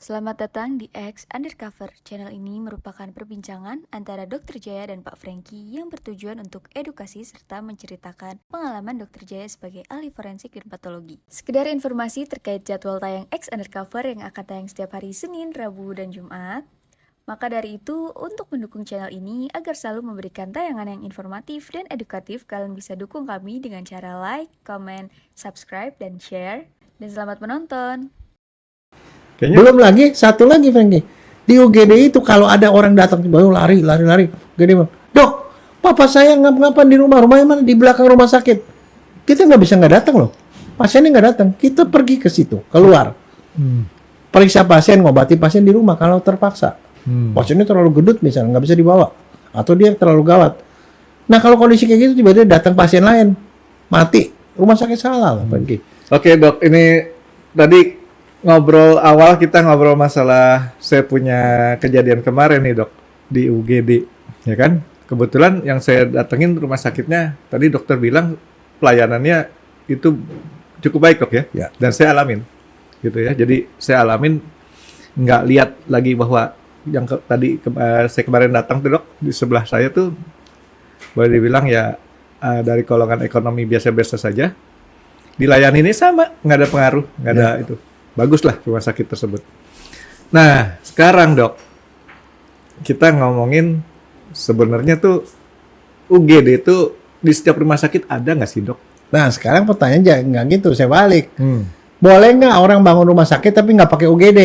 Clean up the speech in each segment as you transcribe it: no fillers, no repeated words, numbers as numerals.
Selamat datang di X Undercover. Channel ini merupakan perbincangan antara Dr. Jaya dan Pak Franky yang bertujuan untuk edukasi serta menceritakan pengalaman Dr. Jaya sebagai ahli forensik dan patologi. Sekedar informasi terkait jadwal tayang X Undercover yang akan tayang setiap hari Senin, Rabu, dan Jumat. Maka dari itu, untuk mendukung channel ini agar selalu memberikan tayangan yang informatif dan edukatif, kalian bisa dukung kami dengan cara like, comment, subscribe, dan share. Dan selamat menonton! Kayaknya Belum lagi, satu lagi Franky. Di UGD itu kalau ada orang datang baru lari. Gini, dok, papa saya ngapa-ngapain di rumahnya mana? Di belakang rumah sakit. Kita nggak datang loh. Pasiennya nggak datang. Kita pergi ke situ, keluar. Periksa pasien, ngobati pasien di rumah kalau terpaksa. Pasiennya terlalu gedut misalnya, nggak bisa dibawa. Atau dia terlalu gawat. Nah kalau kondisi kayak gitu, tiba-tiba datang pasien lain. Mati. Rumah sakit salah lah, Franky. Oke dok, ini tadi kita ngobrol masalah saya punya kejadian kemarin nih dok di UGD, ya kan? Kebetulan yang saya datengin rumah sakitnya tadi dokter bilang pelayanannya itu cukup baik dok ya, dan saya alamin, gitu ya. Jadi saya alamin nggak lihat lagi bahwa yang saya kemarin datang tuh dok di sebelah saya tuh boleh dibilang ya dari golongan ekonomi biasa-biasa saja, dilayani ini sama, nggak ada pengaruh, nggak ada itu. Baguslah rumah sakit tersebut. Nah, sekarang dok, kita ngomongin sebenarnya tuh UGD itu di setiap rumah sakit ada nggak sih dok? Nah sekarang pertanyaan nggak gitu, saya balik. Boleh nggak orang bangun rumah sakit tapi nggak pakai UGD?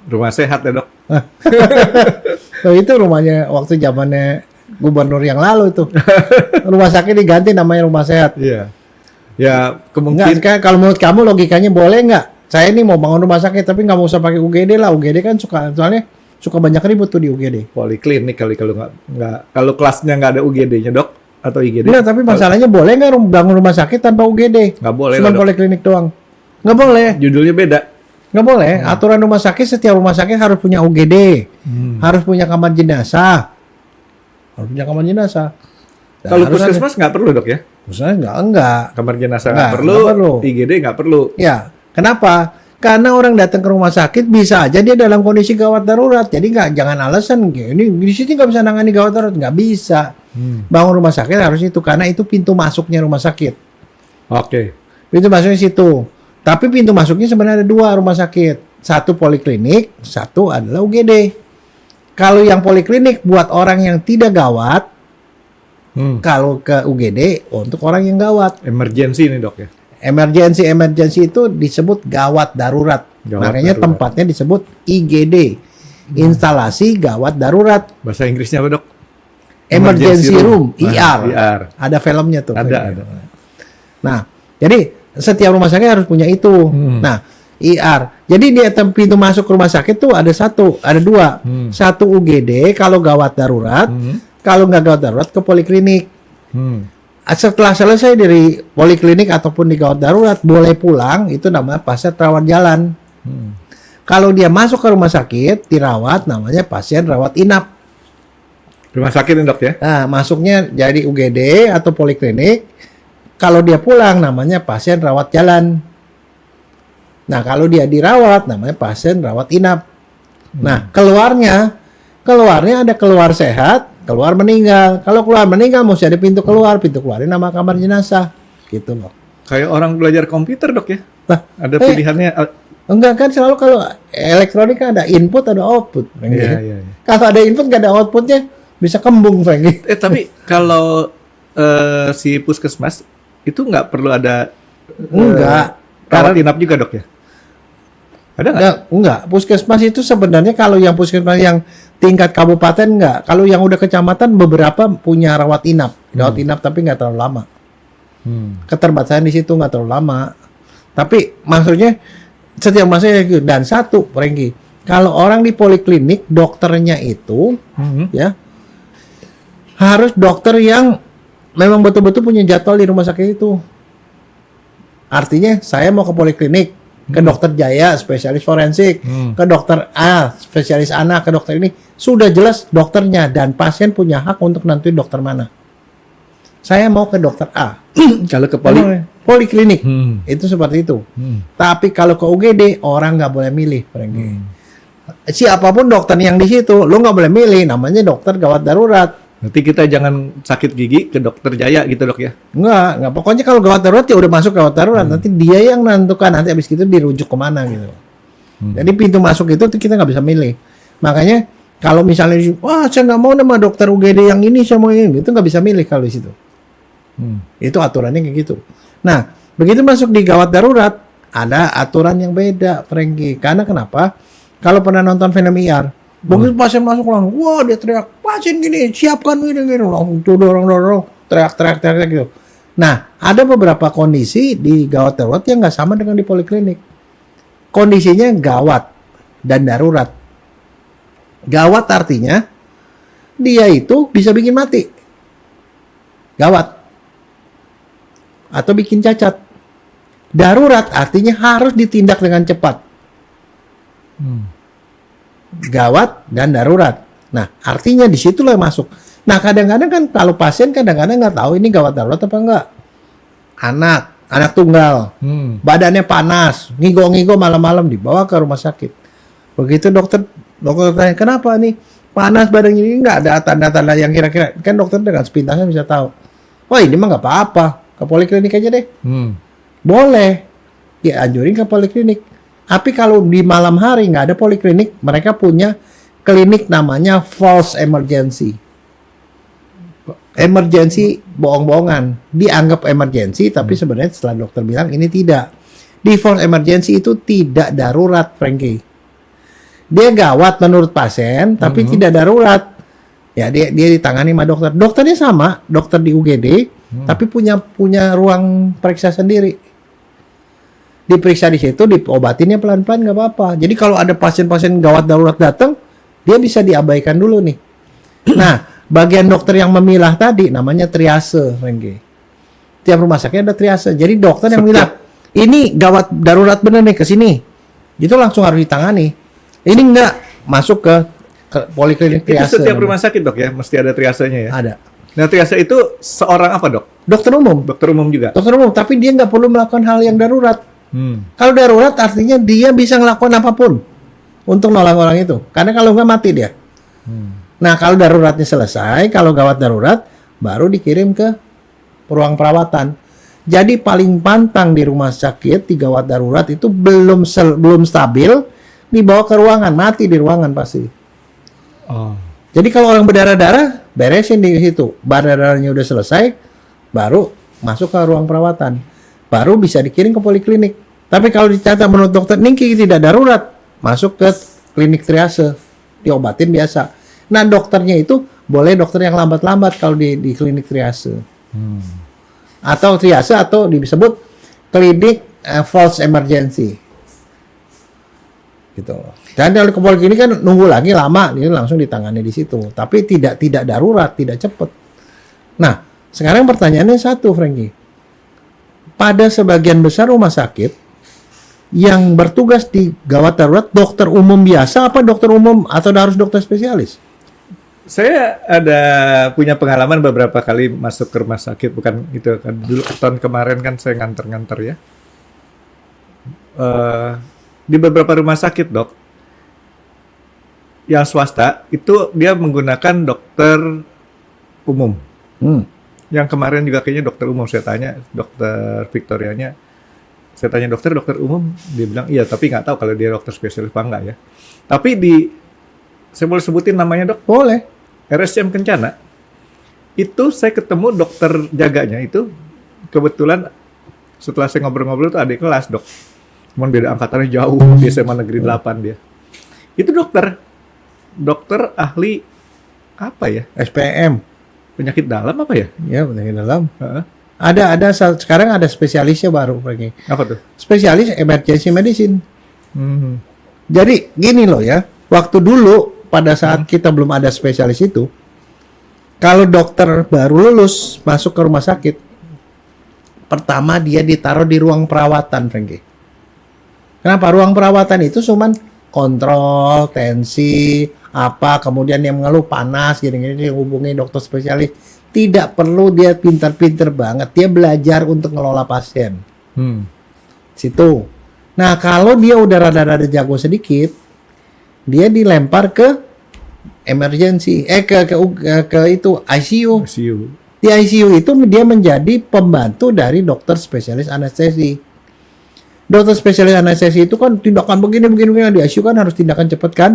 Rumah sehat ya dok? Nah, itu rumahnya waktu zamannya gubernur yang lalu itu. Rumah sakit diganti namanya rumah sehat. Iya. Ya Enggak, kalau menurut kamu logikanya boleh nggak? Saya ini mau bangun rumah sakit tapi nggak mau usah pakai UGD lah. UGD kan soalnya suka banyak ribut tuh di UGD. Poliklinik kali kalau nggak kalau kelasnya nggak ada UGD-nya dok atau IGD? Enggak, tapi masalahnya boleh nggak bangun rumah sakit tanpa UGD? Nggak boleh. Cuma poliklinik doang. Nggak boleh. Judulnya beda. Nggak boleh. Aturan rumah sakit, setiap rumah sakit harus punya UGD, harus punya kamar jenazah, Dan Kalau harus puskesmas nggak perlu dok ya? Misalnya enggak. Kamar jenazah Nggak nggak perlu, IGD nggak perlu. Ya, kenapa? Karena orang datang ke rumah sakit bisa aja dia dalam kondisi gawat darurat. Jadi jangan alasan ini di sini nggak bisa nangani gawat darurat, nggak bisa. Bangun rumah sakit harus itu karena itu pintu masuknya rumah sakit. Oke. Pintu masuknya situ. Tapi pintu masuknya sebenarnya ada dua rumah sakit. Satu poliklinik, satu adalah UGD. Kalau yang poliklinik buat orang yang tidak gawat, kalau ke UGD untuk orang yang gawat. Emergency ini dok ya? Emergency itu disebut gawat darurat. Makanya darurat. Tempatnya disebut IGD. Instalasi gawat darurat. Bahasa Inggrisnya apa dok? Emergency room, Nah, ER. Ada filmnya tuh. Ada. Nah, jadi setiap rumah sakit harus punya itu. Nah, ER. Jadi di pintu masuk rumah sakit tuh ada dua. Satu UGD kalau gawat darurat. Kalau nggak gawat darurat ke poliklinik. Setelah selesai dari poliklinik ataupun di gawat darurat boleh pulang, itu namanya pasien rawat jalan. Kalau dia masuk ke rumah sakit dirawat namanya pasien rawat inap. Rumah sakit ini dok ya? Nah, masuknya jadi UGD atau poliklinik. Kalau dia pulang namanya pasien rawat jalan. Nah, kalau dia dirawat namanya pasien rawat inap. Nah, keluarnya ada keluar sehat, keluar meninggal. Kalau keluar meninggal mesti ada pintu keluar. Pintu keluarnya nama kamar jenazah. Gitu loh. Kayak orang belajar komputer dok ya? Lah, ada pilihannya. Enggak kan, selalu kalau elektronik ada input ada output. Iya. Kalau ada input nggak ada outputnya bisa kembung, Franky. Tapi kalau si puskesmas itu nggak perlu ada rawat inap juga dok ya? Ada nggak? Enggak. Puskesmas itu sebenarnya kalau yang puskesmas yang tingkat kabupaten enggak. Kalau yang udah kecamatan beberapa punya rawat inap. Rawat inap tapi nggak terlalu lama. Keterbatasan di situ nggak terlalu lama. Tapi maksudnya setiap masa gitu. Dan satu, Franky, kalau orang di poliklinik dokternya itu ya harus dokter yang memang betul-betul punya jadwal di rumah sakit itu. Artinya saya mau ke poliklinik, ke dokter Jaya spesialis forensik, ke dokter A spesialis anak, ke dokter ini sudah jelas dokternya dan pasien punya hak untuk nentuin dokter mana. Saya mau ke dokter A. Kalau ke Poliklinik. Hmm. Itu seperti itu. Hmm. Tapi kalau ke UGD, orang nggak boleh milih, Frankie. Siapapun dokter yang di situ, lu nggak boleh milih. Namanya dokter gawat darurat. Berarti kita jangan sakit gigi ke dokter Jaya gitu dok ya? Nggak. Pokoknya kalau gawat darurat ya udah masuk gawat darurat. Nanti dia yang menentukan. Nanti abis itu dirujuk kemana gitu. Jadi pintu masuk itu tuh kita nggak bisa milih. Makanya kalau misalnya, wah saya nggak mau nama dokter UGD yang ini, saya mau ini, itu nggak bisa milih kalau di situ. Itu aturannya kayak gitu. Nah, begitu masuk di gawat darurat, ada aturan yang beda, Frankie. Karena kenapa? Kalau pernah nonton film IR, begitu pasien masuk langsung, wah dia teriak, pasien gini, siapkan gini, langsung tuh dorong, teriak gitu. Nah, ada beberapa kondisi di gawat darurat yang nggak sama dengan di poliklinik. Kondisinya gawat dan darurat. Gawat artinya dia itu bisa bikin mati. Gawat. Atau bikin cacat. Darurat artinya harus ditindak dengan cepat. Gawat dan darurat. Nah, artinya di situlah masuk. Nah, kadang-kadang kan kalau pasien kadang-kadang nggak tahu ini gawat darurat apa enggak. Anak tunggal, badannya panas, ngigo-ngigo malam-malam dibawa ke rumah sakit. Begitu dokter tanya, kenapa nih panas badan ini, nggak ada tanda-tanda yang kira-kira, kan dokter dengan sepintasnya bisa tahu. Wah ini mah nggak apa-apa, ke poliklinik aja deh. Boleh, ya anjurin ke poliklinik. Tapi kalau di malam hari nggak ada poliklinik, mereka punya klinik namanya false emergency. Emergency bohong-bohongan, dianggap emergency, tapi sebenarnya setelah dokter bilang ini tidak. Di false emergency itu tidak darurat, Frankie. Dia gawat menurut pasien, tapi tidak darurat. Ya dia ditangani sama dokter. Dokternya sama, dokter di UGD, tapi punya ruang periksa sendiri. Diperiksa di situ, diobatinnya pelan-pelan nggak apa-apa. Jadi kalau ada pasien-pasien gawat darurat datang, dia bisa diabaikan dulu nih. Nah, bagian dokter yang memilah tadi namanya triase, Frankie. Tiap rumah sakit ada triase. Jadi dokter yang bilang, ini gawat darurat bener nih ke sini. Itu langsung harus ditangani. Ini enggak masuk ke poliklinik triase. Itu setiap rumah sakit dok ya, mesti ada triasenya ya? Ada. Nah triase itu seorang apa dok? Dokter umum. Dokter umum juga? Dokter umum, tapi dia nggak perlu melakukan hal yang darurat. Kalau darurat artinya dia bisa melakukan apapun untuk nolong orang itu. Karena kalau nggak mati dia. Nah kalau daruratnya selesai, kalau gawat darurat, baru dikirim ke ruang perawatan. Jadi paling pantang di rumah sakit, di gawat darurat itu belum stabil, dibawa ke ruangan, mati di ruangan pasti. Jadi kalau orang berdarah-darah, beresin di situ. Darahnya udah selesai, baru masuk ke ruang perawatan. Baru bisa dikirim ke poliklinik. Tapi kalau dicatat menurut dokter, Ningki tidak darurat, masuk ke klinik triase, diobatin biasa. Nah dokternya itu boleh dokter yang lambat-lambat kalau di klinik triase. Atau triase atau disebut klinik false emergency. Gitu. Dan kalau ke poliklinik kan nunggu lagi lama, ini langsung ditangani di situ. Tapi tidak darurat, tidak cepat. Nah, sekarang pertanyaannya satu, Frankie. Pada sebagian besar rumah sakit yang bertugas di gawat darurat, dokter umum biasa apa dokter umum atau harus dokter spesialis? Saya ada punya pengalaman beberapa kali masuk ke rumah sakit, bukan itu kan dulu tahun kemarin kan saya nganter-nganter ya. Di beberapa rumah sakit dok, yang swasta itu dia menggunakan dokter umum. Yang kemarin juga kayaknya dokter umum, saya tanya dokter Victorianya, saya tanya dokter umum, dia bilang iya tapi nggak tahu kalau dia dokter spesialis apa enggak ya. Tapi saya boleh sebutin namanya dok? Boleh. RSCM Kencana, itu saya ketemu dokter jaganya itu, kebetulan setelah saya ngobrol-ngobrol itu adik kelas dok. Cuman beda angkatannya jauh, di SMA Negeri 8 dia. Itu dokter ahli apa ya? SPM. Penyakit dalam apa ya? Ya, penyakit dalam. Ada sekarang ada spesialisnya baru, Frankie. Apa tuh? Spesialis emergency medicine. Jadi gini loh ya, waktu dulu pada saat kita belum ada spesialis itu, kalau dokter baru lulus masuk ke rumah sakit, pertama dia ditaruh di ruang perawatan, Frankie. Kenapa? Ruang perawatan itu cuman kontrol tensi, apa, kemudian yang mengeluh panas, gini-gini hubungi dokter spesialis. Tidak perlu dia pintar-pintar banget. Dia belajar untuk ngelola pasien. Situ. Nah, kalau dia udah rada-rada jago sedikit, dia dilempar ke emergency, ke itu ICU. ICU. Di ICU itu dia menjadi pembantu dari dokter spesialis anestesi. Dokter spesialis anestesi itu kan tindakan begini di ICU kan harus tindakan cepat kan?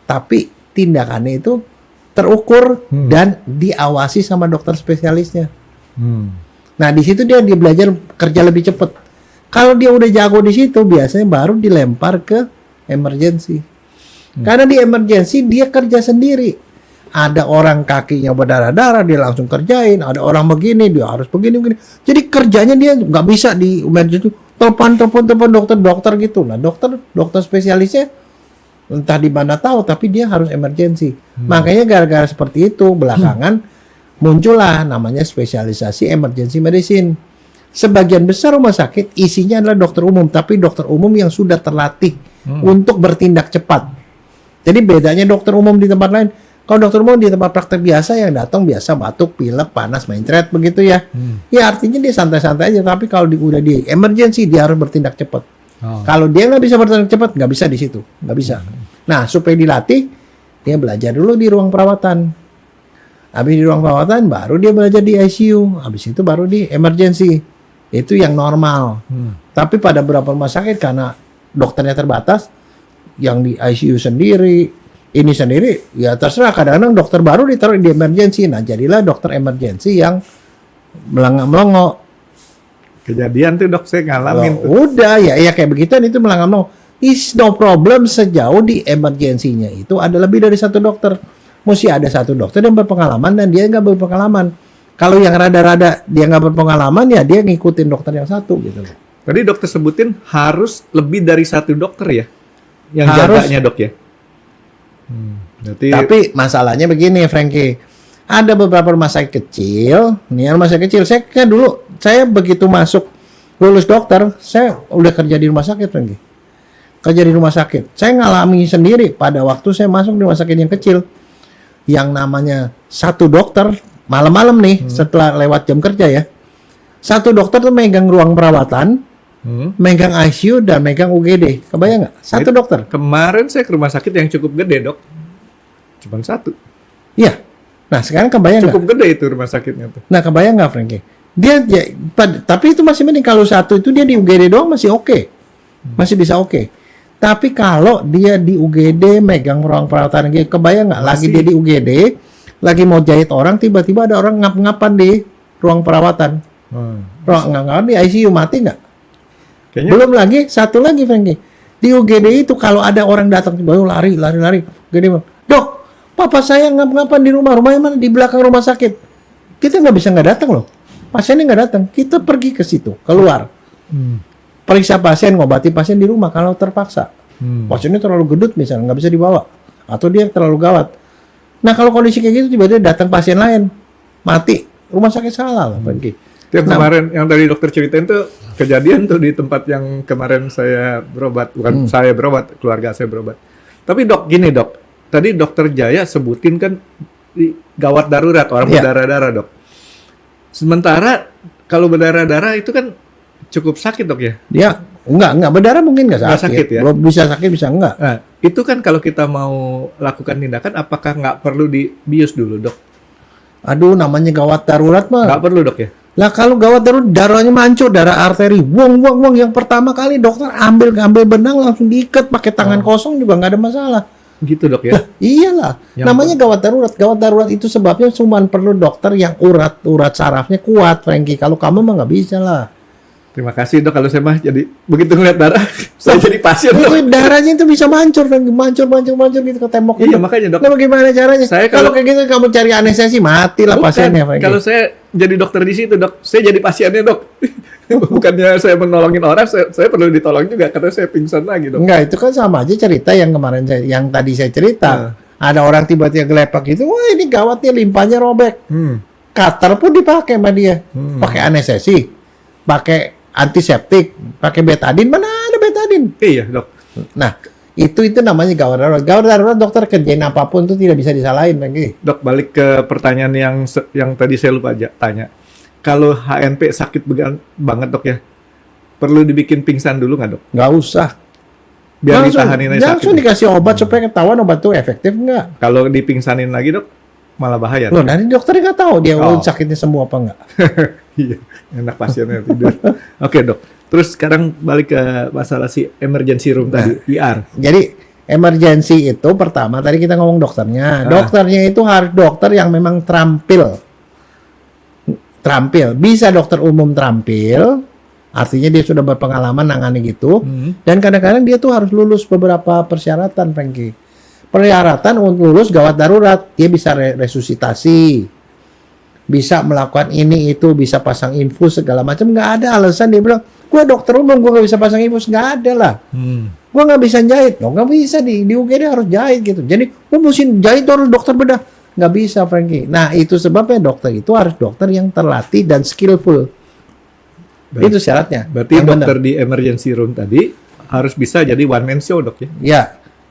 Tapi tindakannya itu terukur dan diawasi sama dokter spesialisnya. Nah, di situ dia belajar kerja lebih cepat. Kalau dia udah jago di situ, biasanya baru dilempar ke emergency. Karena di emergency dia kerja sendiri. Ada orang kakinya berdarah-darah, dia langsung kerjain. Ada orang begini, dia harus begini. Jadi kerjanya dia nggak bisa di emergency. Telepon dokter gitu. Nah, dokter spesialisnya entah di mana tahu, tapi dia harus emergency. Makanya gara-gara seperti itu belakangan muncullah namanya spesialisasi emergency medicine. Sebagian besar rumah sakit isinya adalah dokter umum, tapi dokter umum yang sudah terlatih untuk bertindak cepat. Jadi bedanya dokter umum di tempat lain. Kalau dokter umum di tempat praktek biasa yang datang biasa batuk, pilek, panas, mencret begitu ya. Ya artinya dia santai-santai aja. Tapi kalau udah di emergency dia harus bertindak cepat. Kalau dia nggak bisa bertindak cepat, nggak bisa di situ, nggak bisa. Nah, supaya dilatih, dia belajar dulu di ruang perawatan. Habis di ruang perawatan, baru dia belajar di ICU. Habis itu baru di emergency. Itu yang normal. Tapi pada beberapa rumah sakit karena dokternya terbatas, yang di ICU sendiri, ini sendiri, ya terserah. Kadang-kadang dokter baru ditaruh di emergency. Nah, jadilah dokter emergency yang melangak-melongo. Kejadian tuh dok, saya ngalamin tuh. Udah ya kayak begituan itu melanggar. Is no problem sejauh di emergensinya itu ada lebih dari satu dokter. Mesti ada satu dokter yang berpengalaman dan dia nggak berpengalaman. Kalau yang rada-rada dia nggak berpengalaman ya dia ngikutin dokter yang satu gitu. Tadi dokter sebutin harus lebih dari satu dokter ya, yang Harus. jaganya dok ya. Berarti Tapi masalahnya begini Frankie. Ada beberapa rumah sakit kecil, nih rumah sakit kecil. Saya begitu masuk lulus dokter, saya udah kerja di rumah sakit Frankie. Kerja di rumah sakit. Saya ngalami sendiri pada waktu saya masuk di rumah sakit yang kecil. Yang namanya satu dokter, malam-malam nih, setelah lewat jam kerja ya. Satu dokter tuh megang ruang perawatan, megang ICU, dan megang UGD. Kebayang nggak? Satu dokter. kemarin saya ke rumah sakit yang cukup gede dok, cuma satu. Iya. Nah, sekarang kebayang nggak? Cukup gede itu rumah sakitnya tuh. Nah, kebayang nggak Frankie? Tapi itu masih mending kalau satu itu dia di UGD doang masih oke. Masih bisa oke. Tapi kalau dia di UGD megang ruang perawatan gitu, kebayang nggak? Lagi dia di UGD, lagi mau jahit orang, tiba-tiba ada orang ngap-ngapan di ruang perawatan. Ruang ngap-ngapan di ICU, mati nggak? Kayaknya Belum lagi, satu lagi Frankie. Di UGD itu kalau ada orang datang, baru lari. Gini, dok, papa saya ngap-ngapan di rumahnya mana? Di belakang rumah sakit. Kita nggak datang loh. Pasiennya nggak datang. Kita pergi ke situ, keluar. Periksa pasien, ngobati pasien di rumah kalau terpaksa. Pasiennya terlalu gedut misalnya, nggak bisa dibawa. Atau dia terlalu gawat. Nah kalau kondisi kayak gitu, tiba-tiba datang pasien lain. Mati. Rumah sakit salah loh, Frankie. yang kemarin yang tadi dokter ceritain tuh kejadian tuh di tempat yang kemarin saya berobat, bukan saya berobat, keluarga saya berobat. Tapi dok, gini dok, tadi dokter Jaya sebutin kan di gawat darurat orang berdarah-darah dok. Sementara kalau berdarah-darah itu kan cukup sakit dok ya? Ya, enggak berdarah mungkin nggak Nggak sakit. sakit ya? Belum bisa sakit bisa enggak. Nah, itu kan kalau kita mau lakukan tindakan, apakah nggak perlu dibius dulu dok? Aduh, namanya gawat darurat mah. Nggak perlu dok ya? Lah kalau gawat darurat darahnya mancur, darah arteri, wong. Yang pertama kali dokter ambil benang langsung diikat pakai tangan kosong juga nggak ada masalah. Gitu dok ya? Iyalah, Yang namanya gawat darurat. Gawat darurat itu sebabnya cuma perlu dokter yang urat sarafnya kuat, Frankie. Kalau kamu mah nggak bisa lah. Terima kasih dok, kalau saya mah jadi begitu ngeliat darah, saya jadi pasien dok. Itu darahnya itu bisa mancur, Frankie. Mancur gitu ke tembok. Iya itu. makanya dok. Nah, bagaimana caranya? Saya kalau kalau- kayak gitu kamu cari anestesi mati lah Bukan, pasiennya, Frankie. kalau saya jadi dokter di situ dok, saya jadi pasiennya dok. Bukannya saya menolongin orang, saya perlu ditolong juga karena saya pingsan lagi dok. Enggak, itu kan sama aja cerita yang kemarin yang tadi saya cerita. Ada orang tiba-tiba gelepak gitu, wah ini gawatnya limpahnya robek. Cutter pun dipakai sama dia. Pakai anestesi, pakai antiseptik, pakai betadin, mana ada betadin. Iya dok. Nah, Itu namanya gawat darurat. Gawat darurat dokter kerjain apapun itu tidak bisa disalahin lagi. Dok, balik ke pertanyaan yang tadi saya lupa aja tanya. Kalau HNP sakit banget dok ya, perlu dibikin pingsan dulu nggak dok? Nggak usah. Biar ditahanin aja langsung sakit. dikasih obat supaya ketahuan obat itu efektif nggak. Kalau dipingsanin lagi dok, malah bahaya. Loh, nanti dokternya nggak tahu dia Oh. sakitnya semua apa nggak. Iya, enak pasiennya tidur. Oke dok, terus sekarang balik ke masalah si emergency room tadi, ER. Jadi emergency itu pertama tadi kita ngomong dokternya. Dokternya itu harus dokter yang memang terampil. Bisa dokter umum terampil, artinya dia sudah berpengalaman nangani gitu. Dan kadang-kadang dia tuh harus lulus beberapa persyaratan, Frankie. Persyaratan untuk lulus gawat darurat, dia bisa resusitasi, bisa melakukan ini itu, bisa pasang infus segala macam. Nggak ada alasan dia bilang, gue dokter umum, gue nggak bisa pasang infus. Nggak ada lah. Gue nggak bisa jahit. Loh, nggak bisa di UGD harus jahit gitu. Jadi gue mesti jahit harus dokter bedah. Nggak bisa, Frankie. Nah, itu sebabnya dokter itu harus dokter yang terlatih dan skillful. Itu syaratnya. Berarti Yang dokter benar. di emergency room tadi harus bisa jadi one man show dok ya? Ya,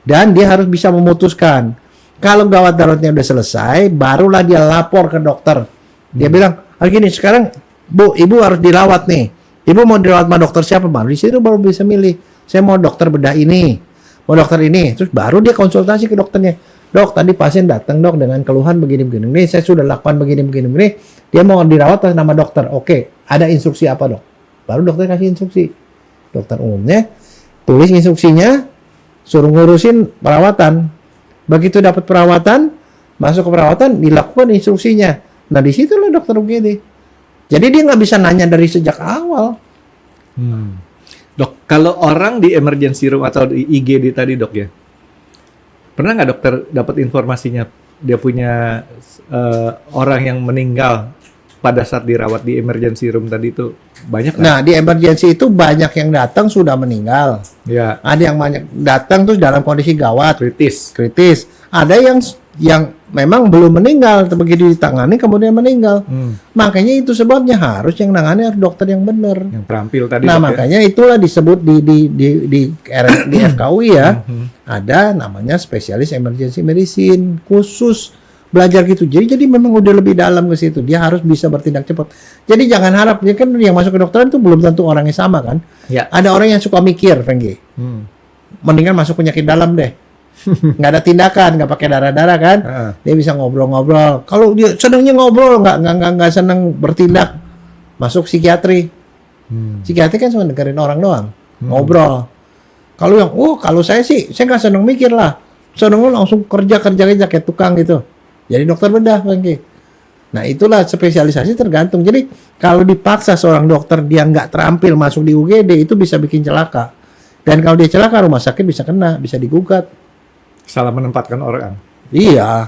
dan dia harus bisa memutuskan. Kalau gawat daruratnya udah selesai, barulah dia lapor ke dokter. Dia bilang, gini, sekarang Bu, Ibu harus dirawat nih. Ibu mau dirawat sama dokter siapa? Baru di situ baru bisa milih. Saya mau dokter bedah ini, mau dokter ini. Terus baru dia konsultasi ke dokternya. Dok, tadi pasien datang dok dengan keluhan begini-begini. Ini saya sudah lakukan begini-begini. Dia mau dirawat atas nama dokter. Oke, ada instruksi apa dok? Baru dokter kasih instruksi. Dokter umumnya tulis instruksinya, suruh ngurusin perawatan. Begitu dapat perawatan, masuk ke perawatan, dilakukan instruksinya. Nah, di situlah dokter UGD. Jadi dia nggak bisa nanya dari sejak awal. Dok, kalau orang di emergency room atau di IGD tadi dok ya, pernah nggak dokter dapat informasinya dia punya orang yang meninggal pada saat dirawat di emergency room tadi itu banyak nggak? Nah, di emergency itu banyak yang datang sudah meninggal. Ya, Ada yang banyak datang terus dalam kondisi gawat, kritis. Ada yang memang belum meninggal, begitu ditangani kemudian meninggal. Makanya itu sebabnya harus yang nangani harus dokter yang benar. Yang terampil tadi Nah, dok ya? makanya itulah disebut di FKUI ya. Ada namanya spesialis emergency medicine khusus belajar gitu. Jadi memang udah lebih dalam ke situ. Dia harus bisa bertindak cepat. Jadi jangan harap, dia kan yang masuk ke dokteran itu belum tentu orangnya sama kan. Ya. Ada orang yang suka mikir, Frankie. Mendingan masuk penyakit dalam deh. Nggak ada tindakan, nggak pakai darah-darah kan. Dia bisa ngobrol-ngobrol. Kalau dia senangnya ngobrol, nggak senang bertindak, masuk psikiatri. Psikiatri kan cuma dengerin orang doang, ngobrol. Kalau yang, kalau saya sih, saya nggak senang mikir lah. Senangnya langsung kerja kayak tukang gitu. Jadi dokter bedah, Frankie. Nah, itulah spesialisasi tergantung. Jadi kalau dipaksa seorang dokter dia nggak terampil masuk di UGD itu bisa bikin celaka. Dan kalau dia celaka rumah sakit bisa kena, bisa digugat. Salah menempatkan orang. Iya.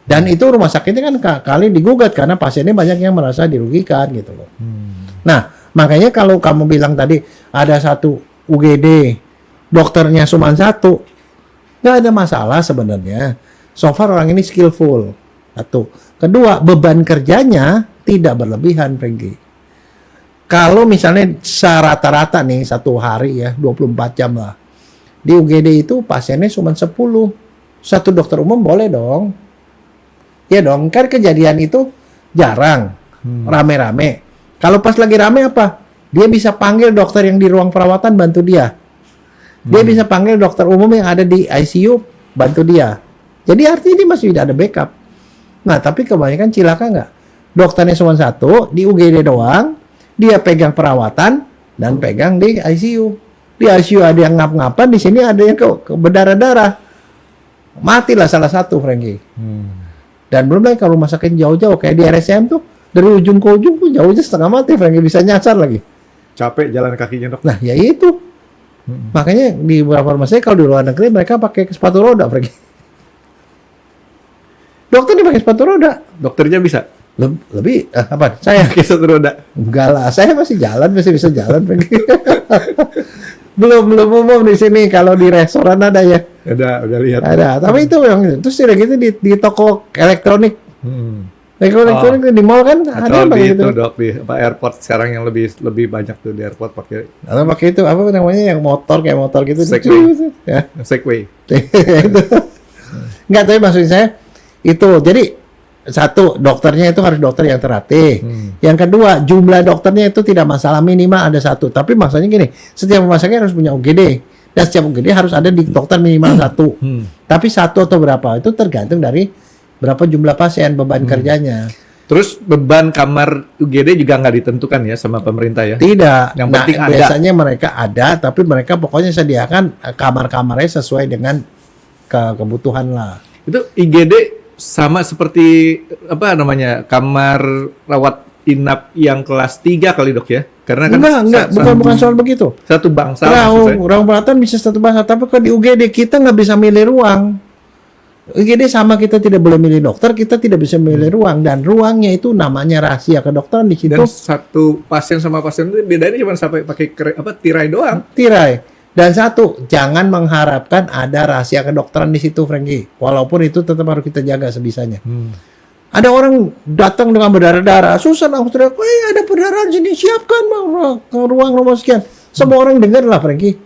Dan itu rumah sakitnya kan kali digugat karena pasiennya banyak yang merasa dirugikan gitu loh. Nah, makanya kalau kamu bilang tadi ada satu UGD, dokternya cuma satu, nggak ada masalah sebenarnya. So far orang ini skillful. Satu. Kedua, beban kerjanya tidak berlebihan, Frankie. Kalau misalnya rata-rata nih satu hari ya 24 jam lah. Di UGD itu pasiennya cuma 10. Satu dokter umum boleh dong. Ya dong, kan kejadian itu jarang. Rame-rame. Kalau pas lagi rame apa? Dia bisa panggil dokter yang di ruang perawatan bantu dia. Dia bisa panggil dokter umum yang ada di ICU bantu dia. Jadi artinya dia masih ada backup. Nah, tapi kebanyakan cilaka nggak? Dokternya cuma satu, di UGD doang, dia pegang perawatan dan pegang di ICU. Di ICU ada yang ngap-ngapan, di sini ada yang ke berdarah-darah. Matilah salah satu, Frankie. Dan belum lagi kalau rumah sakit jauh-jauh, kayak di RSCM tuh, dari ujung ke ujung tuh jauhnya setengah mati, Frankie. Bisa nyasar lagi. Capek jalan kakinya dok. Nah, ya itu. Makanya di beberapa rumah sakit kalau di luar negeri mereka pakai sepatu roda, Frankie. Dokter dia pakai sepatu roda. Dokternya bisa Lebih apa? Saya pakai sepatu roda. enggak lah, saya masih jalan, masih bisa jalan. belum umum di sini. Kalau di restoran ada ya. Udah lihat. Ada. Tapi itu yang terus udah gitu di toko elektronik. Elektronik di mall kan ada Atau apa di gitu. itu dok, di apa, airport sekarang yang lebih banyak tuh di airport pakai Atau pakai itu apa namanya yang motor kayak motor gitu. Segway. Ya. Segway. Itu. Enggak, tapi maksud saya itu. Jadi satu, dokternya itu harus dokter yang terlatih. Yang kedua, jumlah dokternya itu tidak masalah, minimal ada satu. Tapi maksudnya gini, setiap rumah sakit harus punya UGD. Dan setiap UGD harus ada di dokter minimal satu. Tapi satu atau berapa itu tergantung dari berapa jumlah pasien, beban kerjanya. Terus beban kamar UGD juga nggak ditentukan ya sama pemerintah ya? Tidak. Yang Nah, penting ada. biasanya mereka ada, tapi mereka pokoknya sediakan kamar-kamarnya sesuai dengan kebutuhan lah. Itu IGD sama seperti apa namanya, kamar rawat inap yang kelas 3 kali dok ya? Karena kan Enggak, bukan soal begitu. satu bangsa maksud saya. Ruang perawatan bisa satu bangsa, tapi kalau di UGD kita nggak bisa milih ruang. UGD sama, kita tidak boleh milih dokter, kita tidak bisa milih ruang, dan ruangnya itu namanya rahasia kedokteran di situ. Dan satu pasien sama pasien itu bedanya cuma sampai pakai tirai doang. Tirai. Dan satu, jangan mengharapkan ada rahasia kedokteran di situ, Frankie. Walaupun itu tetap harus kita jaga sebisanya. Ada orang datang dengan berdarah-darah, susah aku teriak, ada perdarahan sini, siapkan ke ruang nomor sekian. Semua orang dengar lah, Frankie.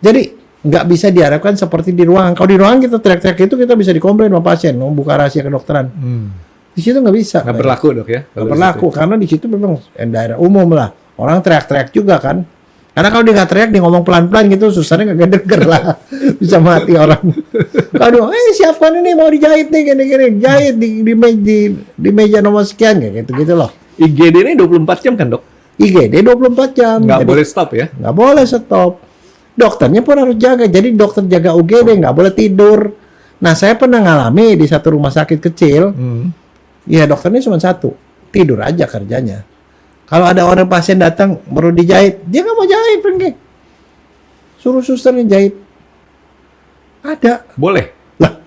Jadi nggak bisa diharapkan seperti di ruangan. Kalau di ruangan kita teriak-teriak itu, kita bisa dikomplain sama pasien, mau buka rahasia kedokteran. Di situ nggak bisa. Nggak berlaku dok ya? Nggak berlaku, karena di situ memang daerah umum lah. Orang teriak-teriak juga kan. Karena kalau dia nggak teriak, dia ngomong pelan-pelan gitu, susahnya nggak denger lah. Bisa mati orang. Kalau siapkan ini mau dijahit nih, gini-gini. Jahit di meja nomor sekian, kayak gitu-gitu loh. IGD ini 24 jam kan dok? IGD 24 jam. Nggak Jadi boleh stop ya? nggak boleh stop. Dokternya pun harus jaga. Jadi dokter jaga UGD, nggak boleh tidur. Nah, saya pernah ngalami di satu rumah sakit kecil. Ya, dokternya cuma satu. Tidur aja kerjanya. Kalau ada orang pasien datang baru dijahit, dia nggak mau jahit, Frankie. Suruh susternya jahit. Ada. Boleh. Lah,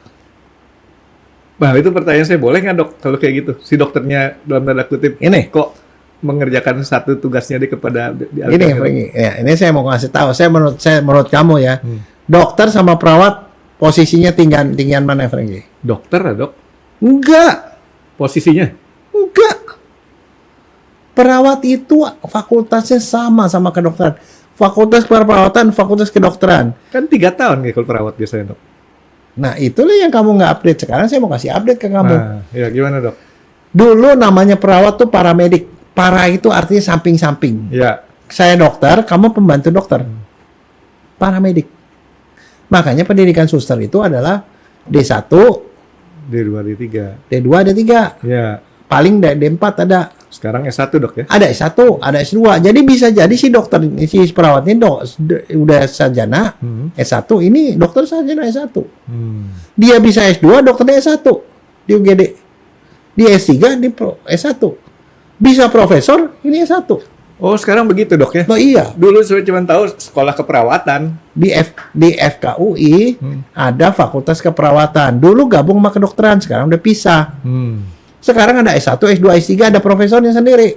Nah itu pertanyaan saya, boleh nggak dok kalau kayak gitu? Si dokternya dalam tanda kutip Ini. kok mengerjakan satu tugasnya kepada ini Frankie. Ya, ini saya mau ngasih tahu. Menurut kamu ya, dokter sama perawat posisinya tinggian mana, Frankie? dokter ya dok? Enggak. Posisinya? Enggak. Perawat itu fakultasnya sama kedokteran. Fakultas perawatan, fakultas kedokteran. Kan 3 tahun ya kalau perawat biasanya dok. Nah, itulah yang kamu nggak update. Sekarang saya mau kasih update ke kamu. Nah, ya gimana dok? Dulu namanya perawat tuh paramedik. Para itu artinya samping-samping. Ya. Saya dokter, kamu pembantu dokter. Paramedik. Makanya pendidikan suster itu adalah D1, D2, D3. D2, D3. Ya. Paling D4 ada. Sekarang S1 dok ya? Ada S1, ada S2. Jadi bisa jadi si dokter, si perawatnya udah sarjana S1, ini dokter sarjana S1. Dia bisa S2, dokternya S1 di UGD. Di S3, di S1. Bisa profesor, ini S1. Oh sekarang begitu dok ya? Oh iya, Dulu saya cuma tahu sekolah keperawatan. di FKUI ada fakultas keperawatan. Dulu gabung sama kedokteran, sekarang udah pisah. Sekarang ada S1, S2, S3, ada profesornya sendiri.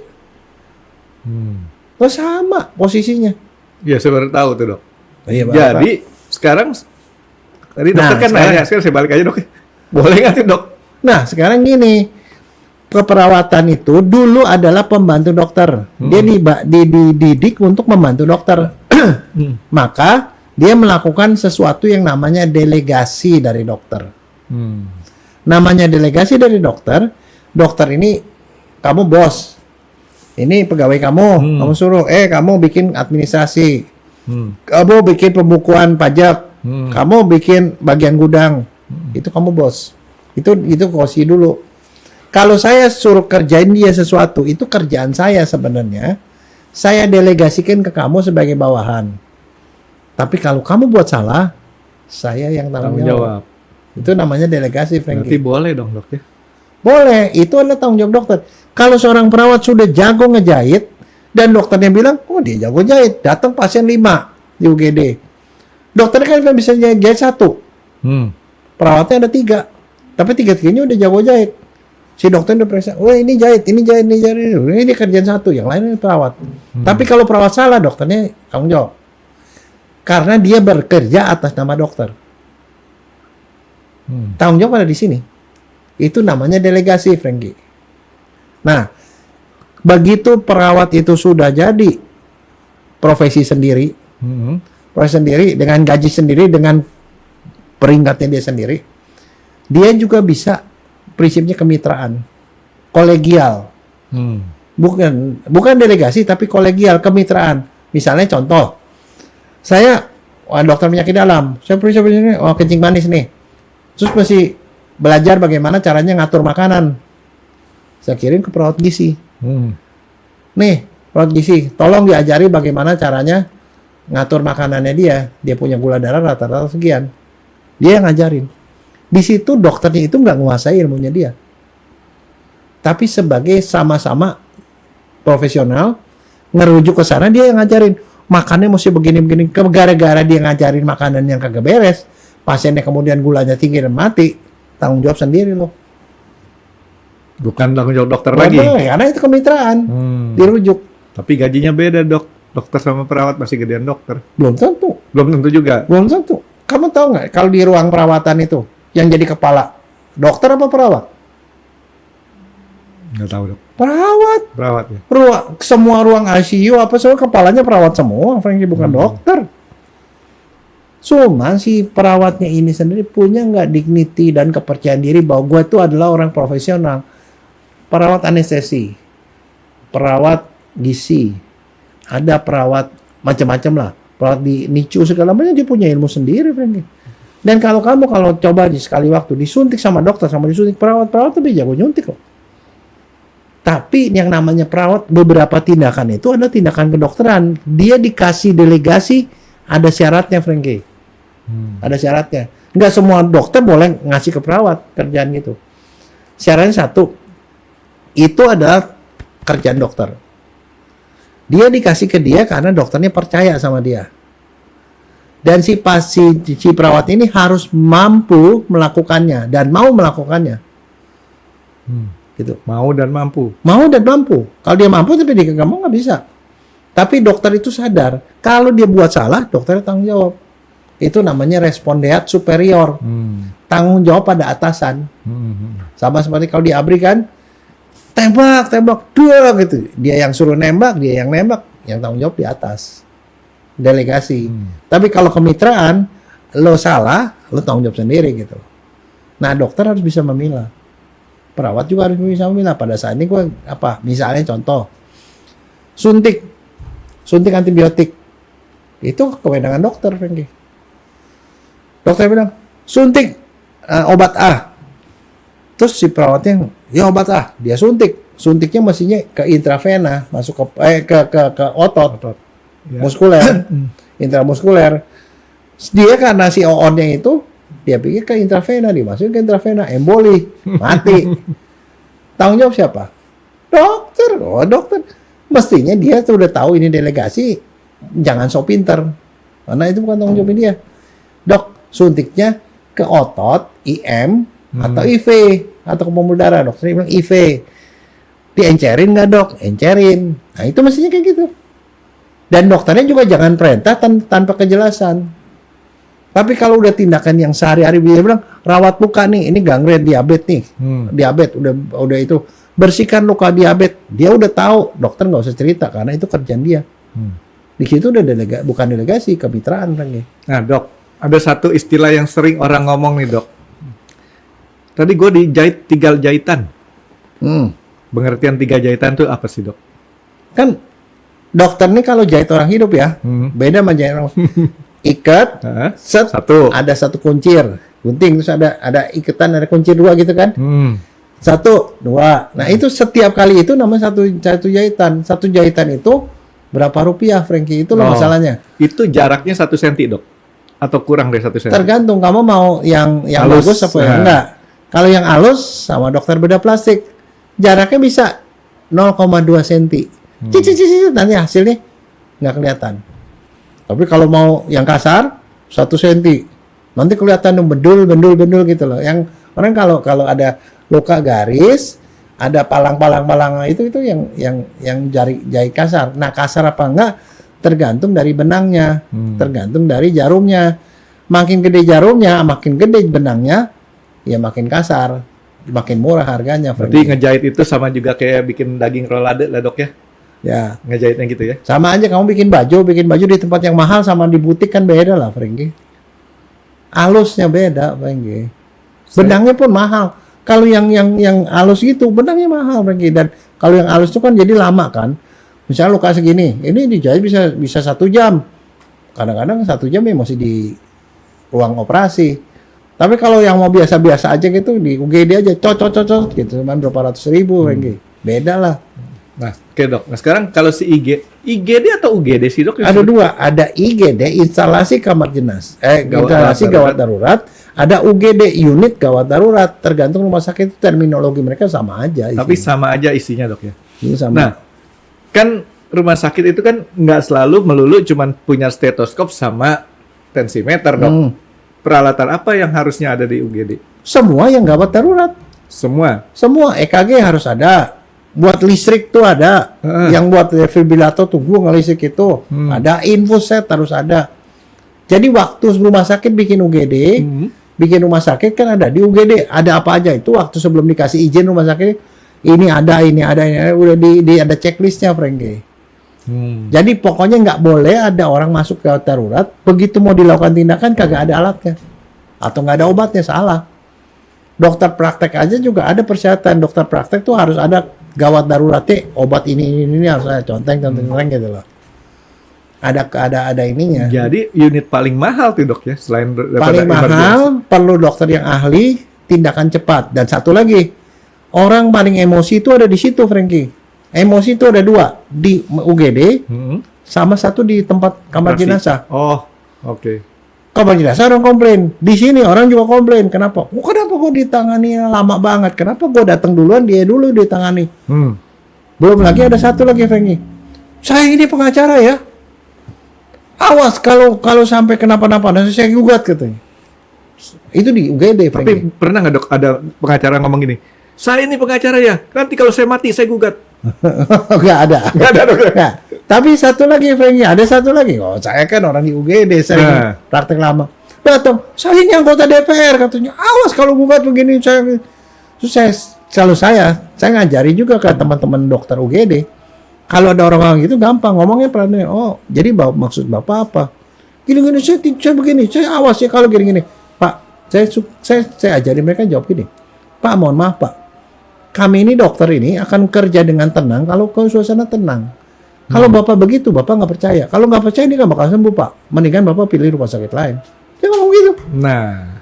Oh sama posisinya. Ya saya baru tahu tuh dok. Iya, Jadi sekarang tadi dokter Nah, kan sekarang- nanya, sekarang saya balik aja dok. Boleh nggak tuh dok? Nah, sekarang gini, keperawatan itu dulu adalah pembantu dokter. Dia dididik untuk membantu dokter. Maka dia melakukan sesuatu yang namanya delegasi dari dokter. Namanya delegasi dari dokter. Dokter ini kamu bos. Ini pegawai kamu. Kamu suruh, kamu bikin administrasi. Kamu bikin pembukuan pajak. Kamu bikin bagian gudang. Itu kamu bos. Itu kosi dulu. Kalau saya suruh kerjain dia sesuatu, itu kerjaan saya sebenarnya. Saya delegasikan ke kamu sebagai bawahan. Tapi kalau kamu buat salah, saya yang tanggung jawab. Itu namanya delegasi, Berarti Frankie. boleh dong dok ya? Boleh, itu adalah tanggung jawab dokter. Kalau seorang perawat sudah jago ngejahit, dan dokternya bilang, oh dia jago jahit, datang pasien 5 di UGD. Dokternya kan bisa jahit 1. Perawatnya ada 3. Tapi 3-3-nya udah jago jahit. Si dokter udah periksa, oh ini jahit. Ini kerjaan 1, yang lain ini perawat. Tapi kalau perawat salah, dokternya tanggung jawab. Karena dia bekerja atas nama dokter. Tanggung jawab ada di sini. Itu namanya delegasi, Frankie. Nah, begitu perawat itu sudah jadi profesi sendiri, profesi sendiri dengan gaji sendiri, dengan peringkatnya dia sendiri, dia juga bisa prinsipnya kemitraan, kolegial. Bukan delegasi tapi kolegial, kemitraan. Misalnya contoh, saya dokter penyakit dalam, saya periksa ini, kencing manis nih. Terus masih belajar bagaimana caranya ngatur makanan. Saya kirim ke perawat gizi. Nih, perawat gizi, tolong diajari bagaimana caranya ngatur makanannya dia. Dia punya gula darah rata-rata sekian. Dia yang ngajarin. Di situ dokternya itu nggak menguasai ilmunya dia. Tapi sebagai sama-sama profesional, ngerujuk ke sana, dia yang ngajarin. Makannya mesti begini-begini. Gara-gara dia ngajarin makanan yang kagak beres, pasiennya kemudian gulanya tinggi dan mati, tanggung jawab sendiri loh. Bukan tanggung jawab dokter Betul, lagi. karena itu kemitraan. Dirujuk. Tapi gajinya beda, Dok. Dokter sama perawat masih gedean dokter. Belum tentu. Belum tentu juga. Belum tentu. Kamu tahu nggak kalau di ruang perawatan itu yang jadi kepala dokter apa perawat? Nggak tahu, Dok. Perawat. Perawat ya. Semua ruang ICU apa semua kepalanya perawat semua, Frankie, bukan dokter. Cuma si perawatnya ini sendiri punya nggak dignity dan kepercayaan diri bahwa gue itu adalah orang profesional. Perawat anestesi, perawat gizi, ada perawat macam-macam lah, perawat di NICU segala macam, dia punya ilmu sendiri, Frankie. Dan kalau coba di sekali waktu disuntik sama dokter sama disuntik perawat lebih jago nyuntik loh. Tapi yang namanya perawat, beberapa tindakan itu adalah tindakan kedokteran. Dia dikasih delegasi, ada syaratnya, Frankie. Ada syaratnya. Nggak semua dokter boleh ngasih ke perawat kerjaan gitu. Syaratnya satu, itu adalah kerjaan dokter. Dia dikasih ke dia karena dokternya percaya sama dia. Dan si perawat ini harus mampu melakukannya dan mau melakukannya. Gitu. Mau dan mampu. Mau dan mampu. Kalau dia mampu tapi dia nggak mau, nggak bisa. Tapi dokter itu sadar kalau dia buat salah, dokter tanggung jawab. Itu namanya respondeat superior. Tanggung jawab pada atasan. Sama seperti kalau di ABRI kan, tembak, dua gitu. Dia yang suruh nembak, dia yang nembak, yang tanggung jawab di atas. Delegasi. Tapi kalau kemitraan, lo salah, lo tanggung jawab sendiri gitu. Nah, dokter harus bisa memilah. Perawat juga harus bisa memilah. Pada saat ini gue misalnya contoh, suntik antibiotik, itu kewenangan dokter, Frankie. Dokter bilang suntik obat A, terus si perawatnya ya obat A, dia suntiknya mestinya ke intravena, masuk ke otot. Ya. Muskuler, intramuskuler. Dia karena si OON-nya itu, dia pikir ke intravena, dimasukin ke intravena, emboli, mati. Tanggung jawab siapa? Dokter. Dokter. Mestinya dia sudah tahu ini delegasi, jangan sok pinter. Karena itu bukan tanggung jawab dia. Dok, suntiknya ke otot, IM, atau IV, atau ke pembuluh darah. Dokternya bilang IV. Diencerin nggak, Dok? Encerin. Nah, itu mestinya kayak gitu. Dan dokternya juga jangan perintah tanpa kejelasan. Tapi kalau udah tindakan yang sehari-hari, dia bilang rawat luka nih, ini gangren diabetes nih, diabetes udah itu, bersihkan luka diabetes, dia udah tahu, dokter nggak usah cerita karena itu kerjaan dia. Di situ udah bukan delegasi, kemitraan kan. Nah, Dok, ada satu istilah yang sering orang ngomong nih, Dok. Tadi gue dijahit 3 jahitan. Pengertian 3 jahitan itu apa sih, Dok? Kan dokter nih kalau jahit orang hidup ya, beda sama jahit orang. Ikat, satu, ada satu kuncir, gunting, terus ada ikatan, ada kuncir 2 gitu kan. 1, 2. Nah, itu setiap kali itu namanya satu jahitan. Satu jahitan itu berapa rupiah, Frankie? Itu loh masalahnya. Itu jaraknya 1 senti, Dok? Atau kurang dari 1 senti? Tergantung kamu mau yang halus, bagus apa yang enggak. Kalau yang halus sama dokter bedah plastik, jaraknya bisa 0,2 senti. Nanti hasilnya nggak kelihatan. Tapi kalau mau yang kasar 1 senti, nanti kelihatan bendul gitu loh. Yang orang kalau ada luka garis, ada palang itu yang jahit kasar. Nah, kasar apa enggak tergantung dari benangnya, tergantung dari jarumnya. Makin gede jarumnya, makin gede benangnya, ya makin kasar. makin murah harganya. Berarti Frankie. ngejahit itu sama juga kayak bikin daging rolade lah dok ya? Ya, Ngejahitnya gitu ya? sama aja kamu bikin baju di tempat yang mahal sama di butik kan beda lah, Frankie. Alusnya beda, Frankie. Benangnya pun mahal. Kalau yang halus gitu, benangnya mahal, Frankie. Dan kalau yang halus itu kan jadi lama kan. Misalnya lu kasih gini, ini dijahit bisa 1 jam. Kadang-kadang 1 jam ya masih di ruang operasi. Tapi kalau yang mau biasa-biasa aja gitu di UGD aja cocok gitu, cuman berapa ratus ribu, Frankie. Beda lah. Nah, oke dok. Nah sekarang kalau si IGD atau UGD sih dok? Ada 2, ada IGD instalasi kamar jenazah, instalasi gawat darurat, ada UGD unit gawat darurat, tergantung rumah sakit, terminologi mereka sama aja. Tapi sama aja isinya dok ya. Ini sama. Nah, kan rumah sakit itu kan nggak selalu melulu cuman punya stetoskop sama tensimeter dok. Peralatan apa yang harusnya ada di UGD? Semua yang gawat darurat, Semua. EKG harus ada. Buat listrik tuh ada, yang buat defibrilator tuh gua ngelistrik itu ada, infuset harus ada. Jadi waktu rumah sakit bikin UGD, bikin rumah sakit kan ada di UGD ada apa aja itu waktu sebelum dikasih izin rumah sakit ini ada udah di ada checklistnya, Frankie. Jadi pokoknya nggak boleh ada orang masuk ke darurat begitu mau dilakukan tindakan kagak ada alatnya atau nggak ada obatnya, salah. Dokter praktek aja juga ada persyaratan, dokter praktek tuh harus ada gawat daruratnya, obat ini harus ada conteng gitu loh. Ada ininya. Jadi unit paling mahal tuh dok ya, selain Paling mahal perlu dokter yang ahli, tindakan cepat. Dan satu lagi, orang paling emosi itu ada di situ, Frankie. Emosi itu ada 2 di UGD, sama 1 di tempat kamar jenazah. Oh, oke. Kamar jenazah orang komplain, di sini orang juga komplain. Kenapa? Kenapa gue ditangani lama banget? Kenapa gue datang duluan, dia dulu ditangani? Belum lagi ada satu lagi, Frankie. Saya ini pengacara ya. Awas kalau sampai kenapa-napa, nanti saya gugat katanya. Itu di UGD, Tapi Frankie. pernah nggak dok ada pengacara ngomong gini? Saya ini pengacara ya. Nanti kalau saya mati saya gugat. Nggak ada. Nggak ada dok. Nah, tapi satu lagi, Frankie, ada satu lagi. Oh, saya kan orang di UGD, saya praktek lama. Datang, saya ini anggota DPR katanya. Awas kalau gugat begini, saya ngajari juga ke teman-teman dokter UGD. Kalau ada orang gitu gampang ngomongnya pelan. Oh, jadi maksud Bapak apa? Gini-gini saya begini, saya awas ya kalau gini-gini. Pak, saya ajari mereka jawab gini. Pak, mohon maaf, Pak. Kami ini dokter ini akan kerja dengan tenang kalau suasana tenang. Kalau Bapak begitu, Bapak nggak percaya. Kalau nggak percaya, ini nggak bakal sembuh, Pak. Mendingan Bapak pilih rumah sakit lain. Dia ngomong gitu. Nah,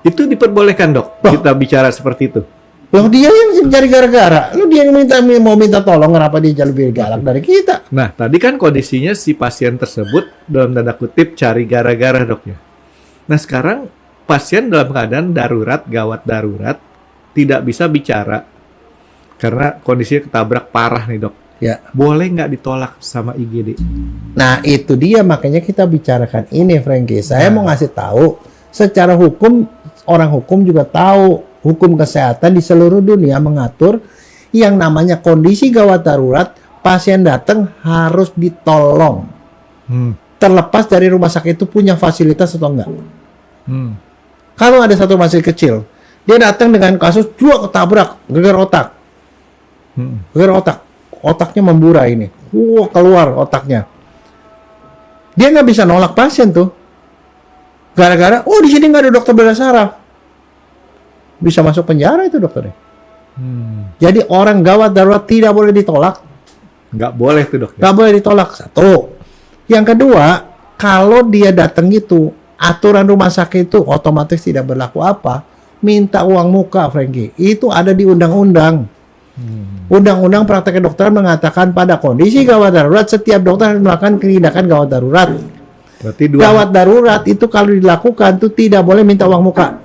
itu diperbolehkan dok, kita bicara seperti itu. Loh, dia yang cari gara-gara. Lu dia yang mau minta tolong, kenapa dia lebih galak dari kita? Nah, tadi kan kondisinya si pasien tersebut dalam tanda kutip cari gara-gara dok ya. Nah, sekarang pasien dalam keadaan darurat, gawat darurat, tidak bisa bicara karena kondisinya ketabrak parah nih dok. Ya. Boleh nggak ditolak sama IGD? Nah, itu dia makanya kita bicarakan ini, Frankie. Saya mau ngasih tahu, secara hukum, orang hukum juga tahu, hukum kesehatan di seluruh dunia mengatur yang namanya kondisi gawat darurat, pasien datang harus ditolong. Terlepas dari rumah sakit itu punya fasilitas atau enggak. Kalau ada satu rumah sakit kecil, dia datang dengan kasus juga ketabrak, gegar otak. Gegar otak. Otaknya memburai ini. Keluar otaknya. Dia nggak bisa nolak pasien tuh. Gara-gara, di sini nggak ada dokter bedah saraf. Bisa masuk penjara itu dokternya. Jadi orang gawat darurat tidak boleh ditolak. Nggak boleh tuh dok. Nggak boleh ditolak. Satu. Yang kedua, kalau dia datang gitu, aturan rumah sakit itu otomatis tidak berlaku apa. Minta uang muka, Frankie. Itu ada di undang-undang. Undang-undang praktek kedokteran mengatakan pada kondisi gawat darurat, setiap dokter harus melakukan tindakan gawat darurat. Berarti Gawat darurat itu kalau dilakukan itu tidak boleh minta uang muka.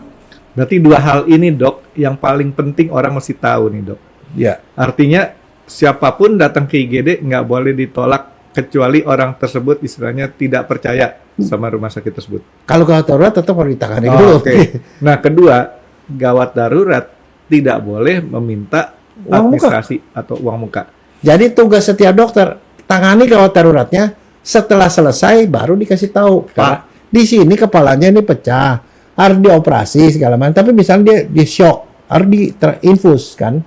Berarti 2 hal ini dok yang paling penting orang mesti tahu nih dok. Ya. Artinya siapapun datang ke IGD nggak boleh ditolak kecuali orang tersebut istilahnya tidak percaya sama rumah sakit tersebut. Kalau gawat darurat tetap harus ditangani Oh, dulu. Oke. Nah kedua, gawat darurat tidak boleh meminta Uang muka. administrasi atau uang muka. Jadi tugas setiap dokter tangani gawat daruratnya. Setelah selesai baru dikasih tahu, Pak, di sini kepalanya ini pecah, harus dioperasi segala macam. Tapi misalnya dia shock harus infus kan,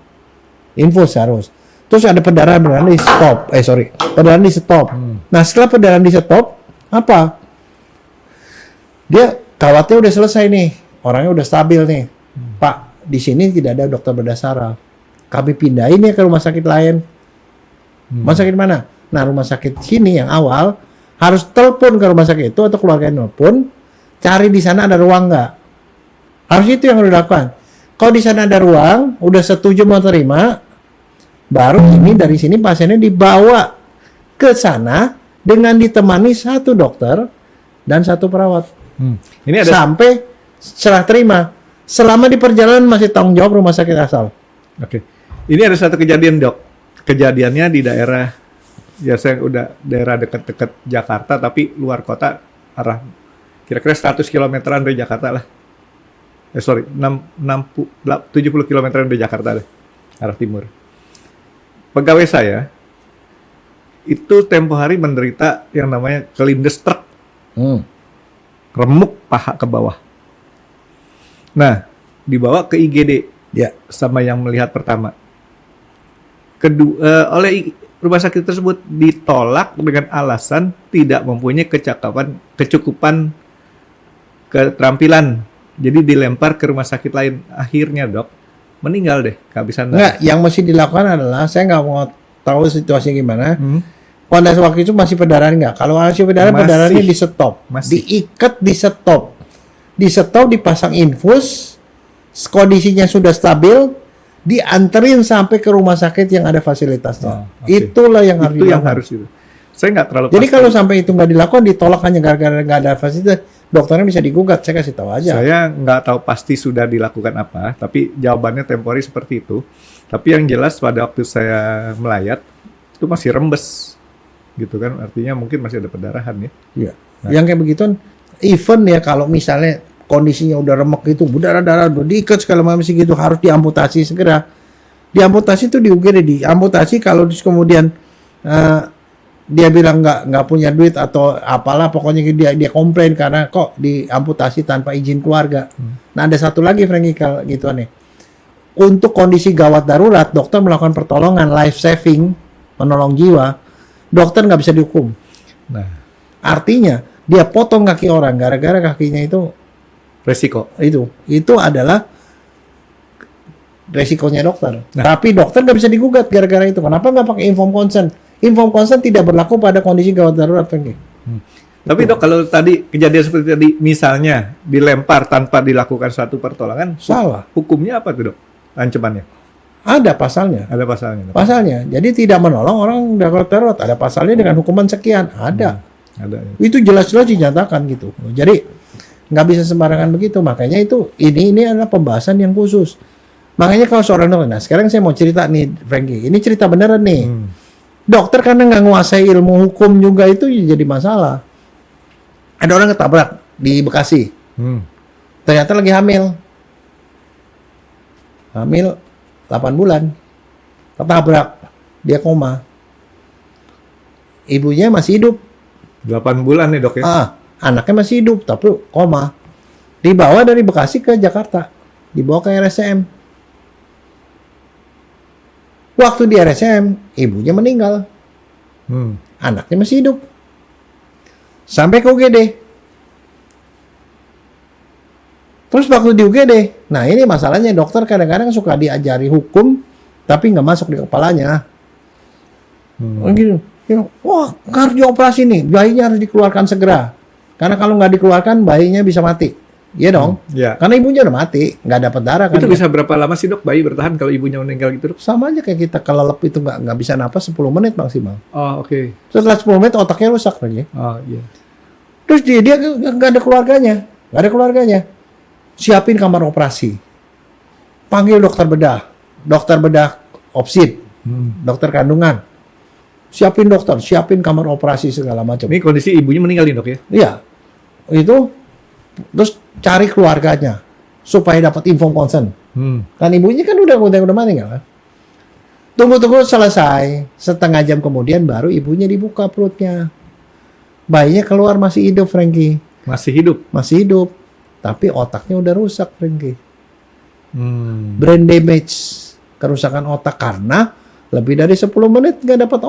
infus harus. Terus ada perdarahan di stop, perdarahan di stop. Nah setelah perdarahan di stop, apa? Dia kawatnya udah selesai nih, orangnya udah stabil nih. Pak, di sini tidak ada dokter bedah saraf. Kami pindahin ya ke rumah sakit lain. Rumah sakit mana? Nah rumah sakit sini yang awal harus telepon ke rumah sakit itu atau keluarga telepon, cari di sana ada ruang nggak. Harus itu yang harus dilakukan. Kalau di sana ada ruang, udah setuju mau terima, baru ini dari sini pasiennya dibawa ke sana dengan ditemani satu dokter dan satu perawat. Ini ada Sampai serah terima. Selama di perjalanan masih tanggung jawab rumah sakit asal. Oke. Ini ada satu kejadian, Dok. Kejadiannya di daerah, ya saya udah daerah dekat-dekat Jakarta, tapi luar kota, arah kira-kira 100 kilometeran dari Jakarta lah. 70 kilometeran dari Jakarta deh, arah timur. Pegawai saya, itu tempo hari menderita yang namanya kelindes truk. Remuk paha ke bawah. Nah, dibawa ke IGD Ya. sama yang melihat pertama. Kedua, oleh rumah sakit tersebut ditolak dengan alasan tidak mempunyai kecukupan keterampilan. Jadi dilempar ke rumah sakit lain. Akhirnya, Dok, meninggal deh, kehabisan. Enggak, yang mesti dilakukan adalah saya nggak mau tahu situasinya gimana. Pada waktu itu masih perdarahan nggak? Kalau masih perdarahan, Masih. perdarahannya di stop, Masih. diikat di stop, dipasang infus, kondisinya sudah stabil, dianterin sampai ke rumah sakit yang ada fasilitasnya. Oh, oke. Itulah yang harus Itu yang dilakukan. harus itu. Saya nggak terlalu Jadi pasti. kalau sampai itu nggak dilakukan, ditolak hanya gara-gara nggak ada fasilitas, dokternya bisa digugat. Saya kasih tahu aja. Saya nggak tahu pasti sudah dilakukan apa, tapi jawabannya temporary seperti itu. Tapi yang jelas pada waktu saya melayat, itu masih rembes. Gitu kan, artinya mungkin masih ada perdarahan ya. Iya. Yang kayak begituan, even ya kalau misalnya kondisinya udah remek gitu, berdarah-darah, udah diikat segala macam gitu, harus diamputasi segera. Diamputasi itu di UGD, diamputasi kalau terus kemudian dia bilang nggak punya duit atau apalah, pokoknya dia komplain karena kok diamputasi tanpa izin keluarga. Nah ada satu lagi Franky kalau gitu nih. Untuk kondisi gawat darurat, dokter melakukan pertolongan life saving, menolong jiwa, dokter nggak bisa dihukum. Nah, Artinya dia potong kaki orang gara-gara kakinya itu resiko. adalah resikonya dokter. Nah. Tapi dokter nggak bisa digugat gara-gara itu. Kenapa nggak pakai informed consent? Informed consent tidak berlaku pada kondisi gawat darurat, Franky. Tapi Dok, kalau tadi kejadian seperti tadi, misalnya dilempar tanpa dilakukan suatu pertolongan, Salah. hukumnya apa tuh, Dok? Ancamannya? Ada pasalnya. Ada pasalnya. Dok? Pasalnya. Jadi tidak menolong orang gawat darurat. Ada pasalnya dengan hukuman sekian. Ada. Ada. Ya. Itu jelas-jelas dinyatakan gitu. Jadi nggak bisa sembarangan begitu. Makanya itu ini adalah pembahasan yang khusus. Makanya kalau seorang dokter, nah sekarang saya mau cerita nih, Franky. Ini cerita beneran nih. Dokter karena nggak nguasai ilmu hukum juga itu jadi masalah. Ada orang ketabrak di Bekasi. Ternyata lagi hamil. Hamil 8 bulan. Ketabrak. Dia koma. Ibunya masih hidup. 8 bulan nih, Dok ya. Anaknya masih hidup tapi koma. Dibawa dari Bekasi ke Jakarta. Dibawa ke RSCM. Waktu di RSCM, ibunya meninggal. Anaknya masih hidup. Sampai ke UGD. Terus waktu di UGD, nah ini masalahnya dokter kadang-kadang suka diajari hukum, tapi nggak masuk di kepalanya. Gitu. Wah, harus dioperasi nih, bayinya harus dikeluarkan segera. Karena kalau nggak dikeluarkan, bayinya bisa mati. Iya dong. Ya. Karena ibunya udah mati, nggak dapat darah kan. Itu bisa berapa lama sih, Dok, bayi bertahan kalau ibunya meninggal gitu, Dok? Sama aja kayak kita kelelep itu nggak bisa napas 10 menit maksimal. Oh, oke. Setelah 10 menit otaknya rusak lagi. Oh, iya. Terus dia nggak ada keluarganya, nggak ada keluarganya. Siapin kamar operasi, panggil dokter bedah obstet, dokter kandungan, siapin dokter, siapin kamar operasi segala macam. Ini kondisi ibunya meninggal nih, Dok ya? Iya, itu terus cari keluarganya supaya dapat info consent. Kan ibunya kan udah meninggal kan. Tunggu selesai, setengah jam kemudian baru ibunya dibuka perutnya. Bayinya keluar masih hidup, Franky. Masih hidup. Masih hidup, tapi otaknya udah rusak, Franky. Brain damage, kerusakan otak karena lebih dari 10 menit nggak dapat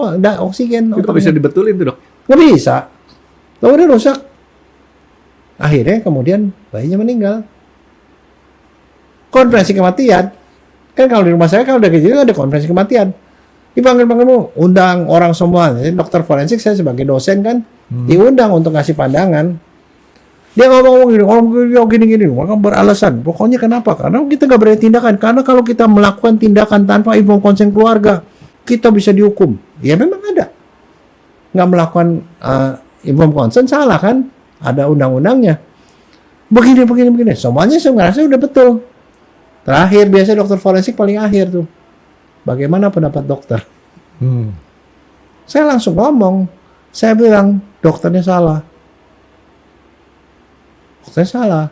oksigen. Itu bisa dibetulin tuh dok? Nggak bisa. Kalau udah rusak, akhirnya kemudian bayinya meninggal. Konferensi kematian, kan kalau di rumah saya kalau udah kayak gini ada konferensi kematian. Dipanggil-panggil, undang orang semua. Jadi dokter forensik saya sebagai dosen kan diundang untuk ngasih pandangan. Dia ngomong gini, maka beralasan. Pokoknya kenapa? Karena kita nggak berani tindakan. Karena kalau kita melakukan tindakan tanpa inform konsen keluarga, kita bisa dihukum. Ya memang ada. Nggak melakukan inform konsen salah kan? Ada undang-undangnya. Begini. Semuanya saya ngerasa udah betul. Terakhir biasa dokter forensik paling akhir tuh. Bagaimana pendapat dokter? Saya langsung ngomong. Saya bilang dokternya salah. Dokternya salah.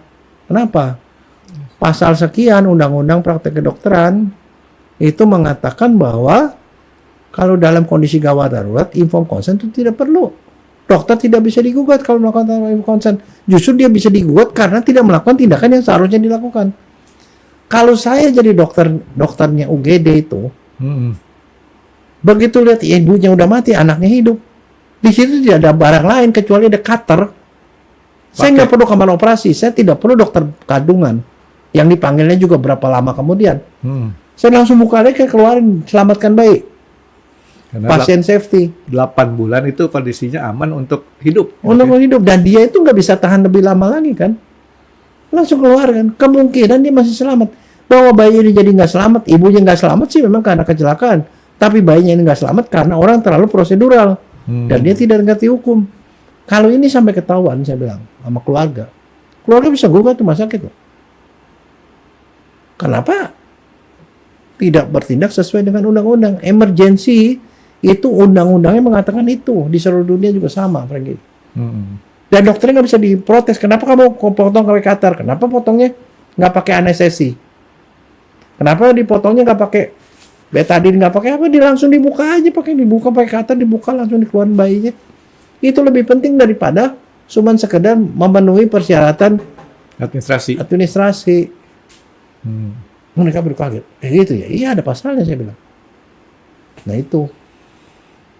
Kenapa? Pasal sekian Undang-Undang Praktek Kedokteran itu mengatakan bahwa kalau dalam kondisi gawat darurat, inform consent itu tidak perlu. Dokter tidak bisa digugat kalau melakukan inform consent. Justru dia bisa digugat karena tidak melakukan tindakan yang seharusnya dilakukan. Kalau saya jadi dokternya UGD itu, begitu lihat ibunya udah mati, anaknya hidup, di situ tidak ada barang lain kecuali ada cutter. Saya nggak perlu kamar operasi, saya tidak perlu dokter kandungan yang dipanggilnya juga berapa lama kemudian. Saya langsung buka aja keluarin, selamatkan bayi. Karena Pasien safety. 8 bulan itu kondisinya aman untuk hidup. Untuk hidup, dan dia itu nggak bisa tahan lebih lama lagi kan. Langsung keluarkan, kemungkinan dia masih selamat. Bahwa bayi ini jadi nggak selamat, ibunya nggak selamat sih memang karena kecelakaan. Tapi bayinya ini nggak selamat karena orang terlalu prosedural. Dan dia tidak ngerti hukum. Kalau ini sampai ketahuan, saya bilang, sama keluarga bisa gugat rumah sakit loh. Kenapa tidak bertindak sesuai dengan undang-undang? Emergency itu undang-undangnya mengatakan itu. Di seluruh dunia juga sama, Franky. Dan dokternya nggak bisa diprotes. Kenapa kamu potong pakai cutter? Kenapa potongnya nggak pakai anestesi? Kenapa dipotongnya nggak pakai betadine, nggak pakai apa? Dia langsung dibuka aja, dibuka pakai cutter, dibuka langsung dikeluarin bayinya. Itu lebih penting daripada cuman sekedar memenuhi persyaratan administrasi. Mereka baru kaget. Gitu ya? Iya ada pasalnya, saya bilang. Nah itu.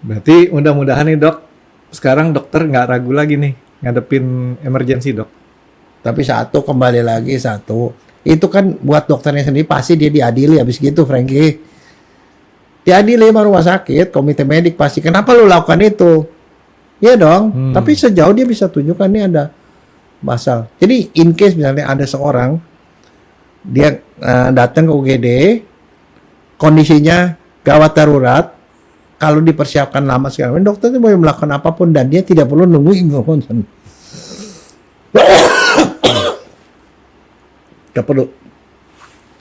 Berarti mudah-mudahan nih dok, sekarang dokter nggak ragu lagi nih ngadepin emergency dok. Tapi kembali lagi itu kan buat dokternya sendiri pasti dia diadili habis gitu, Franky. Diadili sama rumah sakit, komite medik pasti. Kenapa lu lakukan itu? Iya dong. Tapi sejauh dia bisa tunjukkan ini ada pasal. Jadi in case misalnya ada seorang dia datang ke UGD, kondisinya gawat darurat, kalau dipersiapkan lama sekali, dokter itu boleh melakukan apapun dan dia tidak perlu nunggu inform consent. Tidak perlu.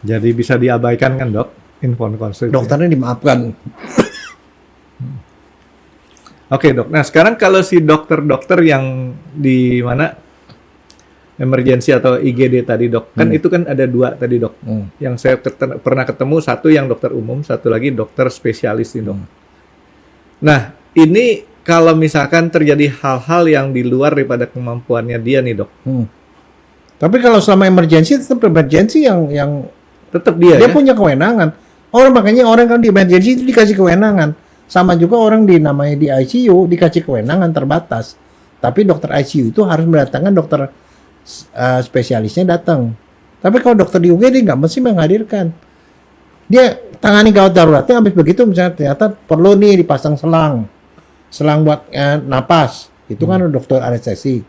Jadi bisa diabaikan kan dok, inform consent. Dokternya dimaafkan. Oke dok. Nah sekarang kalau si dokter-dokter yang di mana emergency atau IGD tadi dok, kan itu kan ada 2 tadi dok. Yang saya pernah ketemu, satu yang dokter umum, satu lagi dokter spesialis nih dok. Nah ini kalau misalkan terjadi hal-hal yang di luar daripada kemampuannya dia nih dok. Tapi kalau selama emergency tetap emergency yang tetap dia ya? punya kewenangan. Makanya orang kan di emergency itu dikasih kewenangan. Sama juga orang namanya di ICU dikasih kewenangan terbatas. Tapi dokter ICU itu harus mendatangkan dokter spesialisnya datang. Tapi kalau dokter di UGD nggak mesti menghadirkan. Dia tangani gawat daruratnya habis begitu misalnya ternyata perlu nih dipasang selang buat napas. Itu kan dokter anestesi.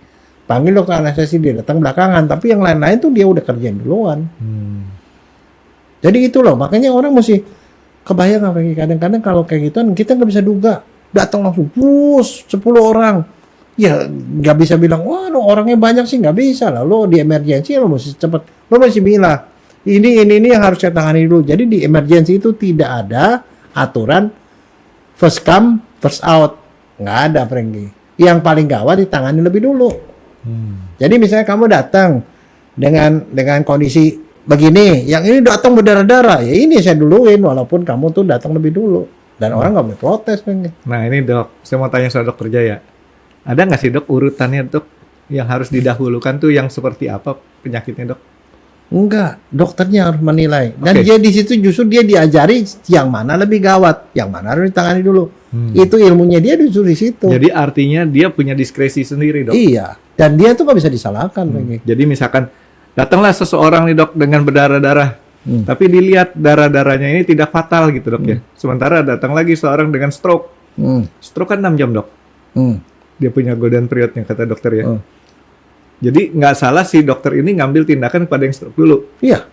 Panggil dokter anestesi, dia datang belakangan. Tapi yang lain-lain tuh dia udah kerjain duluan. Jadi gitu loh. Makanya orang mesti kebayang apa kadang-kadang kalau kayak gitu kita nggak bisa duga. Datang langsung 10 orang. Ya nggak bisa bilang, wah orangnya banyak sih, nggak bisa lah. Lo di emergency lo mesti cepet. Lo mesti bilang, ini yang harus saya tangani dulu. Jadi di emergency itu tidak ada aturan first come, first out. Nggak ada, Franky. Yang paling gawat ditangani lebih dulu. Jadi misalnya kamu datang dengan kondisi begini, yang ini datang berdarah-darah, ya ini saya duluin walaupun kamu tuh datang lebih dulu. Dan orang nggak boleh protes, Franky. Nah ini dok, saya mau tanya soal dokter Jaya. Ada nggak sih dok urutannya dok yang harus didahulukan tuh yang seperti apa penyakitnya dok? Enggak, dokternya harus menilai. Dan Oke. dia di situ justru dia diajari yang mana lebih gawat, yang mana harus ditangani dulu. Itu ilmunya dia justru di situ. Jadi artinya dia punya diskresi sendiri, Dok. Iya, dan dia tuh nggak bisa disalahkan. Franky. Jadi misalkan datanglah seseorang nih, Dok, dengan berdarah-darah. Tapi dilihat darah-darahnya ini tidak fatal gitu, Dok ya. Sementara datang lagi seorang dengan stroke. Stroke kan 6 jam, Dok. Dia punya golden periodnya kata dokter ya. Jadi nggak salah si dokter ini ngambil tindakan pada yang stroke dulu. Iya,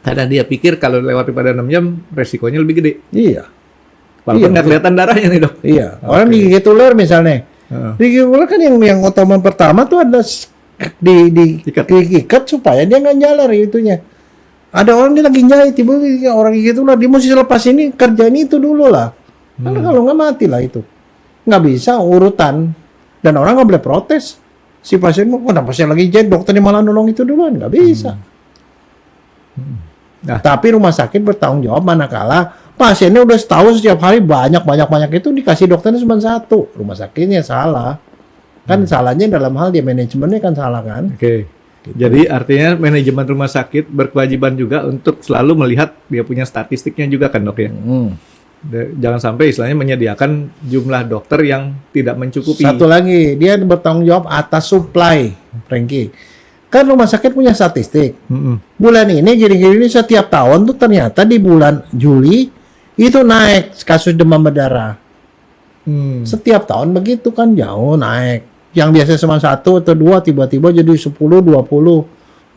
Karena dia pikir kalau lewati pada 6 jam resikonya lebih gede. iya, Walaupun Iya, nggak kelihatan darahnya nih, Dok. iya. Orang digigit ular misalnya. Heeh. Digigit ular kan yang otoman pertama tuh ada Ikat. diikat supaya dia nggak jalar itunya. Ada orang dia lagi nyai, tiba-tiba orang gigit ular, dia mesti lepas ini kerjaan itu dulu lah. Karena kalau nggak mati lah itu. Nggak bisa urutan. Dan orang nggak boleh protes. Si pasien mau, kenapa saya lagi jahit, dokternya malah nolong itu duluan. Nggak bisa. Nah. Tapi rumah sakit bertanggung jawab manakala pasiennya udah setahun setiap hari banyak itu dikasih dokternya cuma satu. Rumah sakitnya salah. Kan salahnya dalam hal dia manajemennya kan salah kan. Oke. Jadi artinya manajemen rumah sakit berkewajiban juga untuk selalu melihat dia punya statistiknya juga kan, Dok ya. Jangan sampai istilahnya menyediakan jumlah dokter yang tidak mencukupi. Satu lagi, dia bertanggung jawab atas supply, Franky. Kan rumah sakit punya statistik. Bulan ini gini-gini setiap tahun tuh ternyata di bulan Juli itu naik kasus demam berdarah. Setiap tahun begitu kan jauh naik. Yang biasa cuma 1 atau 2 tiba-tiba jadi 10, 20. 10,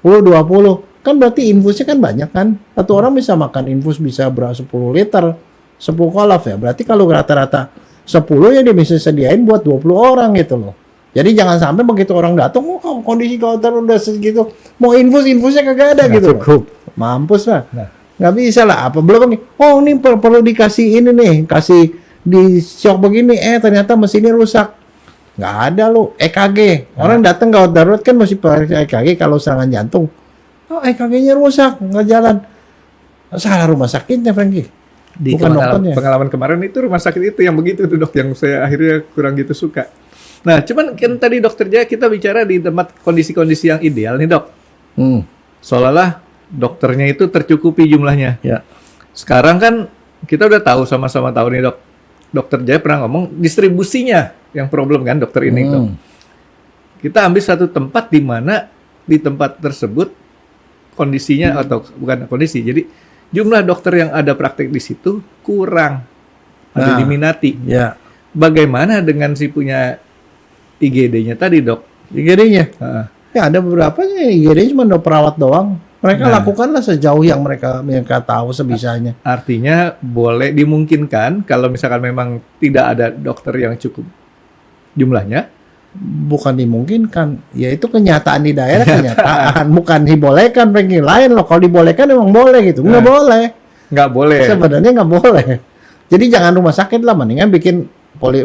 20. Kan berarti infusnya kan banyak kan. Satu orang bisa makan infus bisa 10 liter. 10 kolaf ya. Berarti kalau rata-rata 10 ya dia bisa sediain buat 20 orang gitu loh. Jadi jangan sampai begitu orang datang, oh kondisi kauter udah segitu, mau infusnya kagak ada Nggak gitu cukup. loh. Mampus lah. Nah. Nggak bisa lah. Apa belum nih? Oh ini perlu dikasih ini nih, kasih di shock begini. Ternyata mesinnya rusak. Nggak ada lo. EKG. Orang datang gawat darurat kan masih pakai EKG kalau serangan jantung. Oh EKG-nya rusak, nggak jalan. Salah rumah sakitnya, Franky. Di Bukan dokternya. pengalaman kemarin itu rumah sakit itu yang begitu tuh, Dok, yang saya akhirnya kurang gitu suka. Nah, cuman kan tadi Dokter Jaya kita bicara di tempat kondisi-kondisi yang ideal nih, Dok. Seolah-olah dokternya itu tercukupi jumlahnya. Ya. Sekarang kan kita udah tahu sama-sama tahu nih, Dok. Dokter Jaya pernah ngomong distribusinya yang problem kan dokter ini, Dok. Kita ambil satu tempat di mana di tempat tersebut kondisinya atau bukan kondisi. Jadi jumlah dokter yang ada praktek di situ kurang. Ada diminati. Ya. Bagaimana dengan si punya IGD-nya tadi, Dok? IGD-nya. Heeh. Ya ada beberapa IGD cuma perawat doang. Mereka lakukanlah sejauh yang mereka tahu sebisanya. Artinya boleh dimungkinkan kalau misalkan memang tidak ada dokter yang cukup jumlahnya. Bukan dimungkinkan, ya itu kenyataan di daerah, kenyataan. Bukan dibolehkan, Franky. Lain loh. Kalau dibolehkan emang boleh gitu. Nggak boleh. Nggak boleh. Sebenarnya nggak boleh. Jadi jangan rumah sakit lah, mendingan bikin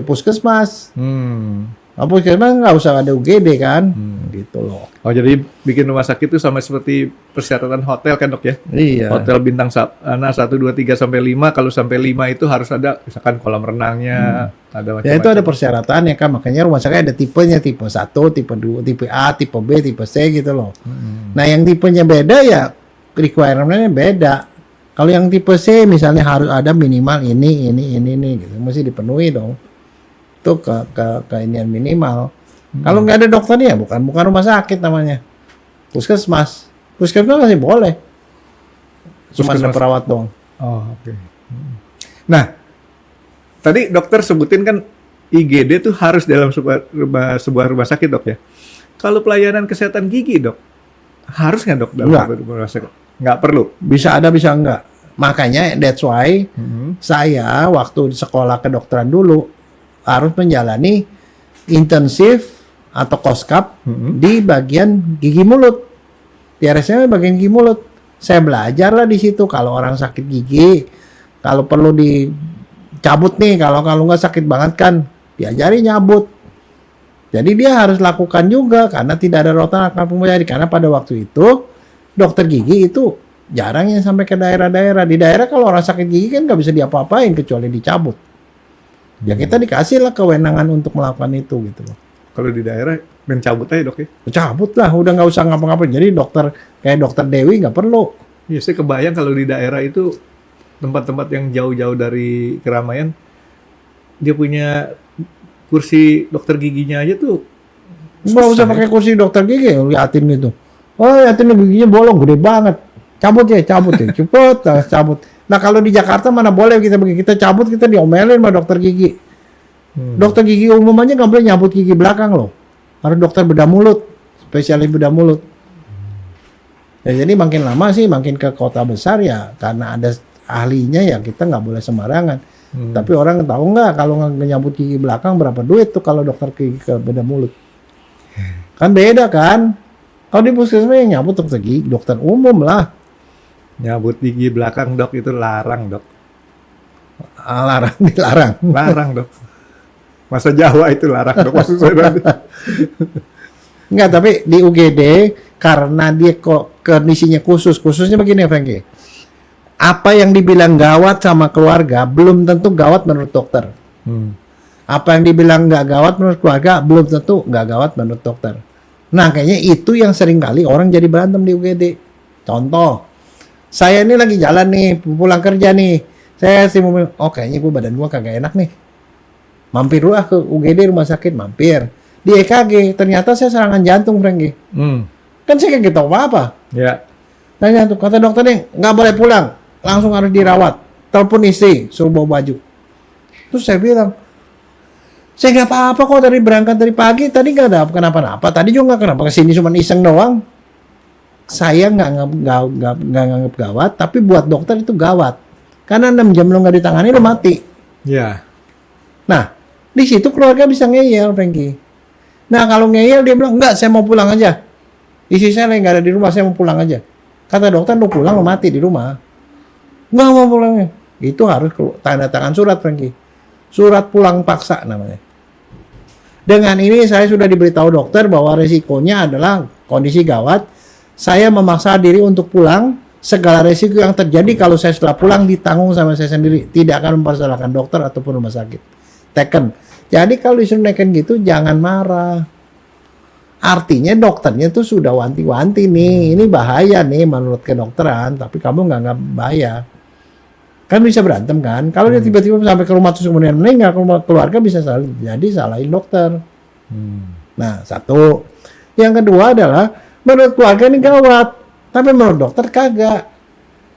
puskesmas. Puskesmas nggak usah ada UGD kan, gitu loh. Oh, jadi bikin rumah sakit itu sama seperti persyaratan hotel kan, Dok ya? Iya. Hotel bintang 1, 2, 3 sampai 5. Kalau sampai 5 itu harus ada misalkan kolam renangnya, ada macam-macam. Ya itu ada persyaratannya kan, makanya rumah sakit ada tipenya, tipe 1, tipe 2, tipe A, tipe B, tipe C gitu loh. Nah yang tipenya beda ya requirement-nya beda. Kalau yang tipe C misalnya harus ada minimal ini gitu, mesti dipenuhi dong. Itu ke inian minimal. Kalau nggak ada dokternya bukan rumah sakit namanya. Puskesmas masih boleh. Cuma ada perawat doang. Oh, oke. Nah, tadi dokter sebutin kan IGD itu harus dalam sebuah rumah sakit, Dok ya. Kalau pelayanan kesehatan gigi, Dok, harus nggak, Dok, dalam Nggak. sebuah rumah sakit? Nggak perlu. Bisa ada bisa enggak. Makanya that's why saya waktu di sekolah kedokteran dulu harus menjalani intensif atau koskap di bagian gigi mulut. Di RSCM bagian gigi mulut. Saya belajar lah di situ kalau orang sakit gigi, kalau perlu dicabut nih, kalau nggak sakit banget kan diajari nyabut. Jadi dia harus lakukan juga karena tidak ada rotan akan pembayari. Karena pada waktu itu dokter gigi itu jarang yang sampai ke daerah-daerah. Di daerah kalau orang sakit gigi kan nggak bisa diapa-apain kecuali dicabut. Ya kita dikasih lah kewenangan untuk melakukan itu gitu loh. Kalau di daerah mencabut aja dok ya. Cabut lah, udah nggak usah ngapa-ngapain. Jadi dokter kayak dokter Dewi nggak perlu. Iya, saya kebayang kalau di daerah itu tempat-tempat yang jauh-jauh dari keramaian, dia punya kursi dokter giginya aja tuh. Nggak usah Susah, pakai kursi dokter gigi, liatin gitu. Oh, liatin giginya bolong, gede banget. Cabut ya, cepet, cabut. Nah kalau di Jakarta mana boleh kita begitu, kita cabut kita diomelin sama dokter gigi. Dokter gigi umum aja nggak boleh nyabut gigi belakang loh. Harus dokter bedah mulut, spesialis bedah mulut. Ya, jadi makin lama sih makin ke kota besar ya karena ada ahlinya ya kita nggak boleh sembarangan. Tapi orang tahu nggak kalau nyabut gigi belakang berapa duit tuh kalau dokter gigi ke bedah mulut? Kan beda kan? Kalau di puskesmas yang nyabut dokter gigi, dokter umum lah. Nyabut gigi belakang dok itu larang dok. Larang, dilarang. Larang dok. Masa Jawa itu larang dok maksud saya tadi. Enggak, tapi di UGD karena dia kok kondisinya khususnya begini ya Frankie. Apa yang dibilang gawat sama keluarga belum tentu gawat menurut dokter. Apa yang dibilang nggak gawat menurut keluarga belum tentu nggak gawat menurut dokter. Nah kayaknya itu yang sering kali orang jadi berantem di UGD. Contoh, saya ini lagi jalan nih, pulang kerja nih. Saya sih mau, oh kayaknya badan gue kagak enak nih. Mampir dulu ke UGD rumah sakit, mampir. Di EKG, ternyata saya serangan jantung, Frankie. Kan saya kagak tahu apa-apa. Ya. Tanya tuh, kata dokter nih, nggak boleh pulang. Langsung harus dirawat. Telepon istri, suruh bawa baju. Terus saya bilang, saya nggak apa-apa kok dari berangkat dari pagi. Tadi nggak ada kenapa-napa. Tadi juga nggak kenapa. Kesini cuma iseng doang. Saya nggak nganggap gawat, tapi buat dokter itu gawat. Karena 6 jam lo nggak ditangani, lo mati. Ya. Nah, di situ keluarga bisa ngeyel, Frankie. Nah, kalau ngeyel dia bilang, enggak, saya mau pulang aja. Istri saya lagi nggak ada di rumah, saya mau pulang aja. Kata dokter, lo pulang, lo mati di rumah. Nggak mau pulangnya. Itu harus tanda tangan surat, Frankie. Surat pulang paksa namanya. Dengan ini saya sudah diberitahu dokter bahwa resikonya adalah kondisi gawat. Saya memaksa diri untuk pulang. Segala resiko yang terjadi kalau saya setelah pulang ditanggung sama saya sendiri. Tidak akan mempersalahkan dokter ataupun rumah sakit. Taken. Jadi kalau disuruh neken gitu jangan marah. Artinya dokternya tuh sudah wanti-wanti nih. Ini bahaya nih menurut kedokteran. Tapi kamu nggak bahaya. Kan bisa berantem kan. Kalau dia tiba-tiba sampai ke rumah terus kemudian meninggal, keluarga bisa jadi salahin dokter. Nah, satu. Yang kedua adalah menurut keluarga ini gawat. Tapi menurut dokter kagak.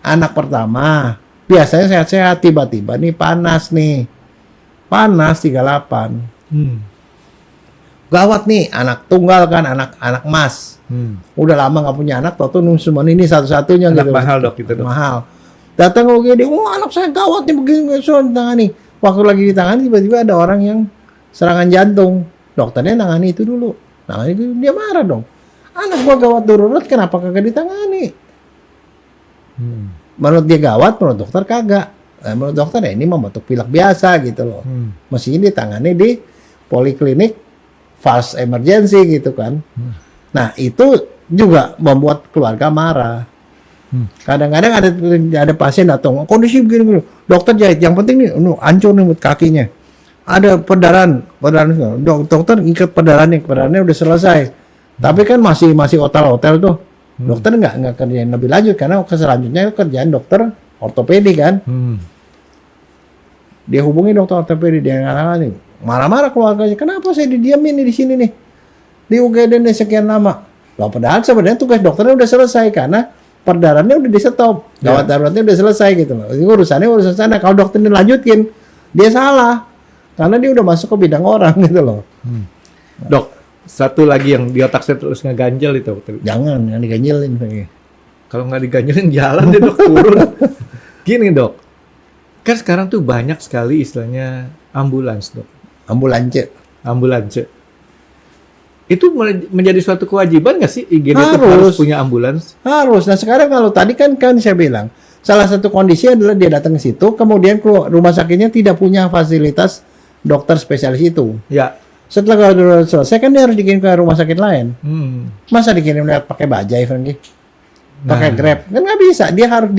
Anak pertama biasanya sehat-sehat, tiba-tiba nih panas nih. Panas 38. Gawat nih, anak tunggal kan, anak mas. Udah lama nggak punya anak, tau cuma ini satu-satunya Anak gitu. mahal dok itu dok. Mahal. Datang ke UGD, anak saya gawat nih begini, ditangani. Waktu lagi ditangani tiba-tiba ada orang yang serangan jantung. Dokternya nangani itu dulu. Nangani itu dia marah dong. Anak gua gawat darurat, kenapa kagak ditangani? Menurut dia gawat, menurut dokter kagak. Menurut dokter ya ini membatuk pilek biasa gitu loh. Mestinya ditangani di poliklinik fast emergency gitu kan. Nah itu juga membuat keluarga marah. Kadang-kadang ada pasien datang kondisi begini, dokter jahit. Yang penting nih, hancur nih kakinya. Ada perdarahan. Dokter ikat perdarahannya udah selesai. Tapi kan masih otel-otel tuh. Dokter nggak kerjain lebih lanjut karena selanjutnya kerjaan dokter ortopedi kan. Dia hubungi dokter ortopedi, dia ngatakan nih, marah-marah keluarganya. Kenapa saya didiamin nih di sini nih? Di UGD nih sekian lama. Loh, padahal sebenarnya tugas dokternya udah selesai karena perdarahannya udah di stop. Gawat daruratnya udah selesai gitu loh. Urusan sana. Kalau dokter dilanjutin, dia salah. Karena dia udah masuk ke bidang orang gitu loh. Dok, satu lagi yang di otak saya terus ngeganjel itu. Jangan diganjelin. Kalau nggak diganjelin jalan deh dok, turun. Gini dok, kan sekarang tuh banyak sekali istilahnya ambulans dok. Ambulans. Itu menjadi suatu kewajiban nggak sih IGD itu harus punya ambulans? Harus. Nah sekarang kalau tadi kan saya bilang, salah satu kondisi adalah dia datang ke situ, kemudian rumah sakitnya tidak punya fasilitas dokter spesialis itu. Ya. Setelah selesai kan dia harus dikirim ke rumah sakit lain. Masa dikirim pakai bajai, Frankie? Pakai Grab? Kan nggak bisa. Dia harus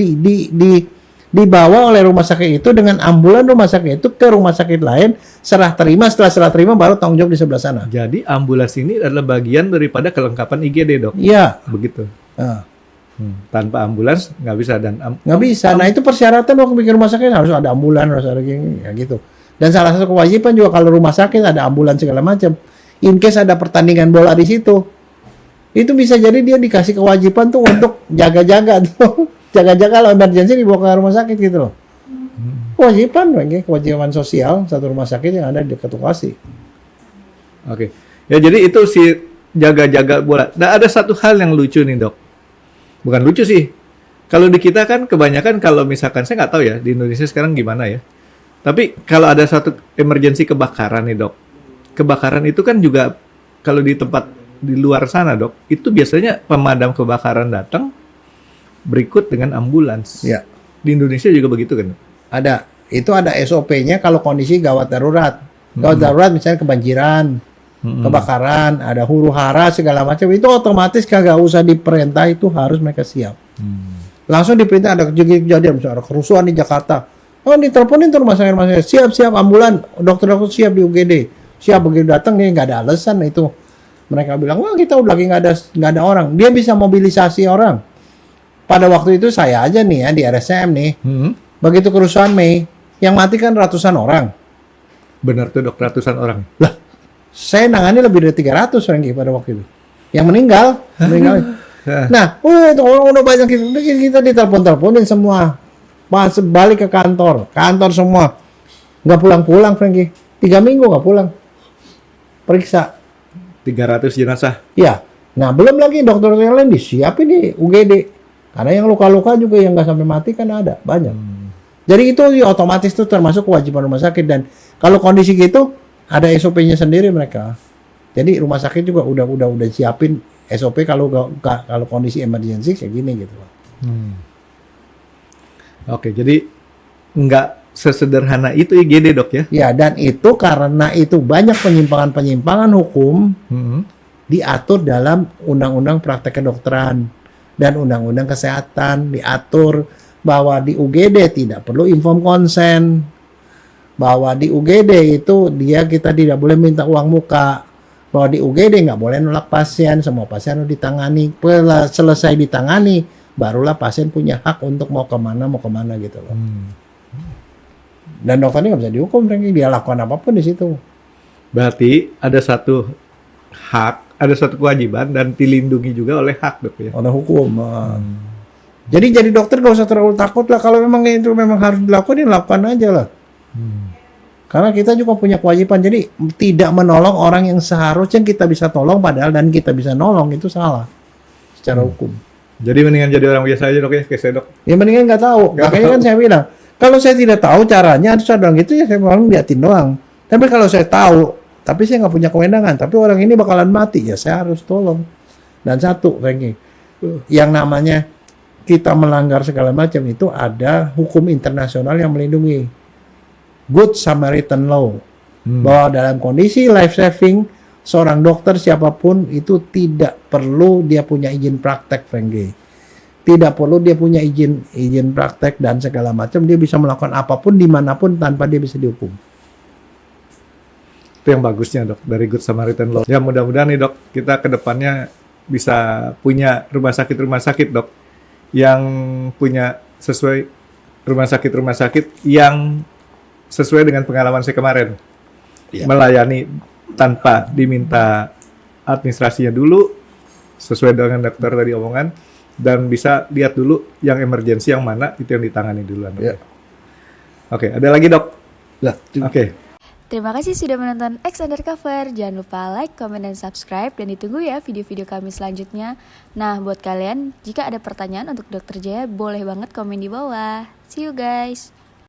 dibawa oleh rumah sakit itu dengan ambulan rumah sakit itu ke rumah sakit lain, serah terima, setelah serah terima baru tanggung jawab di sebelah sana. Jadi ambulans ini adalah bagian daripada kelengkapan IGD, Dok. Iya. Begitu. Nah, Tanpa ambulans nggak bisa dan nggak bisa. Nah itu persyaratan waktu bikin rumah sakit harus ada ambulan, harus ada gini, ya gitu. Dan salah satu kewajiban juga kalau rumah sakit ada ambulan segala macam. In case ada pertandingan bola di situ, itu bisa jadi dia dikasih kewajiban tuh untuk jaga-jaga tuh, jaga-jaga kalau emergency dibawa ke rumah sakit gitu loh. Kewajiban, kewajiban sosial satu rumah sakit yang ada di dekat lokasi. Oke. Ya jadi itu si jaga-jaga bola. Nah ada satu hal yang lucu nih, Dok. Bukan lucu sih. Kalau di kita kan kebanyakan kalau misalkan saya nggak tahu ya di Indonesia sekarang gimana ya. Tapi kalau ada satu emergensi kebakaran nih, Dok. Kebakaran itu kan juga kalau di tempat di luar sana, Dok, itu biasanya pemadam kebakaran datang berikut dengan ambulans. Ya. Di Indonesia juga begitu kan? Ada. Itu ada SOP-nya kalau kondisi gawat darurat. Gawat darurat misalnya kebanjiran, kebakaran, ada huru-hara segala macam, itu otomatis kagak usah diperintah, itu harus mereka siap. Langsung diperintah ada kejadian misalnya ada kerusuhan di Jakarta. Oh, diteleponin tuh rumah sakit, siap ambulan, dokter-dokter siap di UGD. Siap begitu datang dia nggak ada alasan itu. Mereka bilang, wah kita udah lagi nggak ada orang. Dia bisa mobilisasi orang. Pada waktu itu saya aja nih ya di RSCM nih. Begitu kerusuhan Mei, yang mati kan ratusan orang. Benar tuh, Dok, ratusan orang. Lah, saya nangani lebih dari 300 orang pada waktu itu. Yang meninggal. Nah, itu orang udah banyak kita ditelepon-teleponin semua. Pas balik ke kantor semua. Nggak pulang-pulang, Frankie. 3 minggu nggak pulang. Periksa. 300 jenazah. Ya. Nah, belum lagi dokter yang lain disiapin di UGD. Karena yang luka-luka juga yang nggak sampai mati kan ada, banyak. Jadi itu ya, otomatis itu termasuk kewajiban rumah sakit. Dan kalau kondisi gitu, ada SOP-nya sendiri mereka. Jadi rumah sakit juga udah siapin SOP kalau kondisi emergency kayak gini gitu. Oke, jadi nggak sesederhana itu IGD, Dok ya? Ya, dan itu karena itu banyak penyimpangan hukum diatur dalam Undang-Undang Praktek Kedokteran dan Undang-Undang Kesehatan, diatur bahwa di UGD tidak perlu inform konsen, bahwa di UGD itu kita tidak boleh minta uang muka, bahwa di UGD nggak boleh nolak pasien, semua pasien harus ditangani, selesai ditangani barulah pasien punya hak untuk mau kemana gitu loh. Dan dokternya nggak bisa dihukum, dia lakukan apapun di situ. Berarti ada satu hak, ada satu kewajiban dan dilindungi juga oleh hak, Dok ya? Oleh hukum. Jadi dokter gak usah terlalu takut lah, kalau memang itu memang harus dilakukan, lakukan aja lah. Karena kita juga punya kewajiban, jadi tidak menolong orang yang seharusnya kita bisa tolong, padahal dan kita bisa nolong itu salah secara hukum. Jadi mendingan jadi orang biasa aja, Dok ya, kayak saya, Dok. Ya mendingan nggak tahu. Makanya kan saya bilang, kalau saya tidak tahu caranya, harus ada gitu ya saya bilang liatin doang. Tapi kalau saya tahu, tapi saya nggak punya kewenangan, tapi orang ini bakalan mati, ya saya harus tolong. Dan satu, Frankie, yang namanya kita melanggar segala macam itu ada hukum internasional yang melindungi. Good Samaritan Law. Bahwa dalam kondisi life saving, seorang dokter siapapun itu tidak perlu dia punya izin praktek, Frankie. Tidak perlu dia punya izin praktek dan segala macam, dia bisa melakukan apapun dimanapun tanpa dia bisa dihukum. Itu yang bagusnya, Dok, dari Good Samaritan Law. Ya mudah-mudahan nih, Dok, kita ke depannya bisa punya rumah sakit, Dok, yang punya rumah sakit yang sesuai dengan pengalaman saya kemarin. Melayani tanpa diminta administrasinya dulu, sesuai dengan dokter tadi omongan, dan bisa lihat dulu yang emergensi yang mana, itu yang ditangani duluan. Oke, ada lagi, Dok? Oke. Terima kasih sudah menonton X Undercover. Jangan lupa like, comment, dan subscribe. Dan ditunggu ya video-video kami selanjutnya. Nah, buat kalian, jika ada pertanyaan untuk Dr. Jaya, boleh banget komen di bawah. See you guys!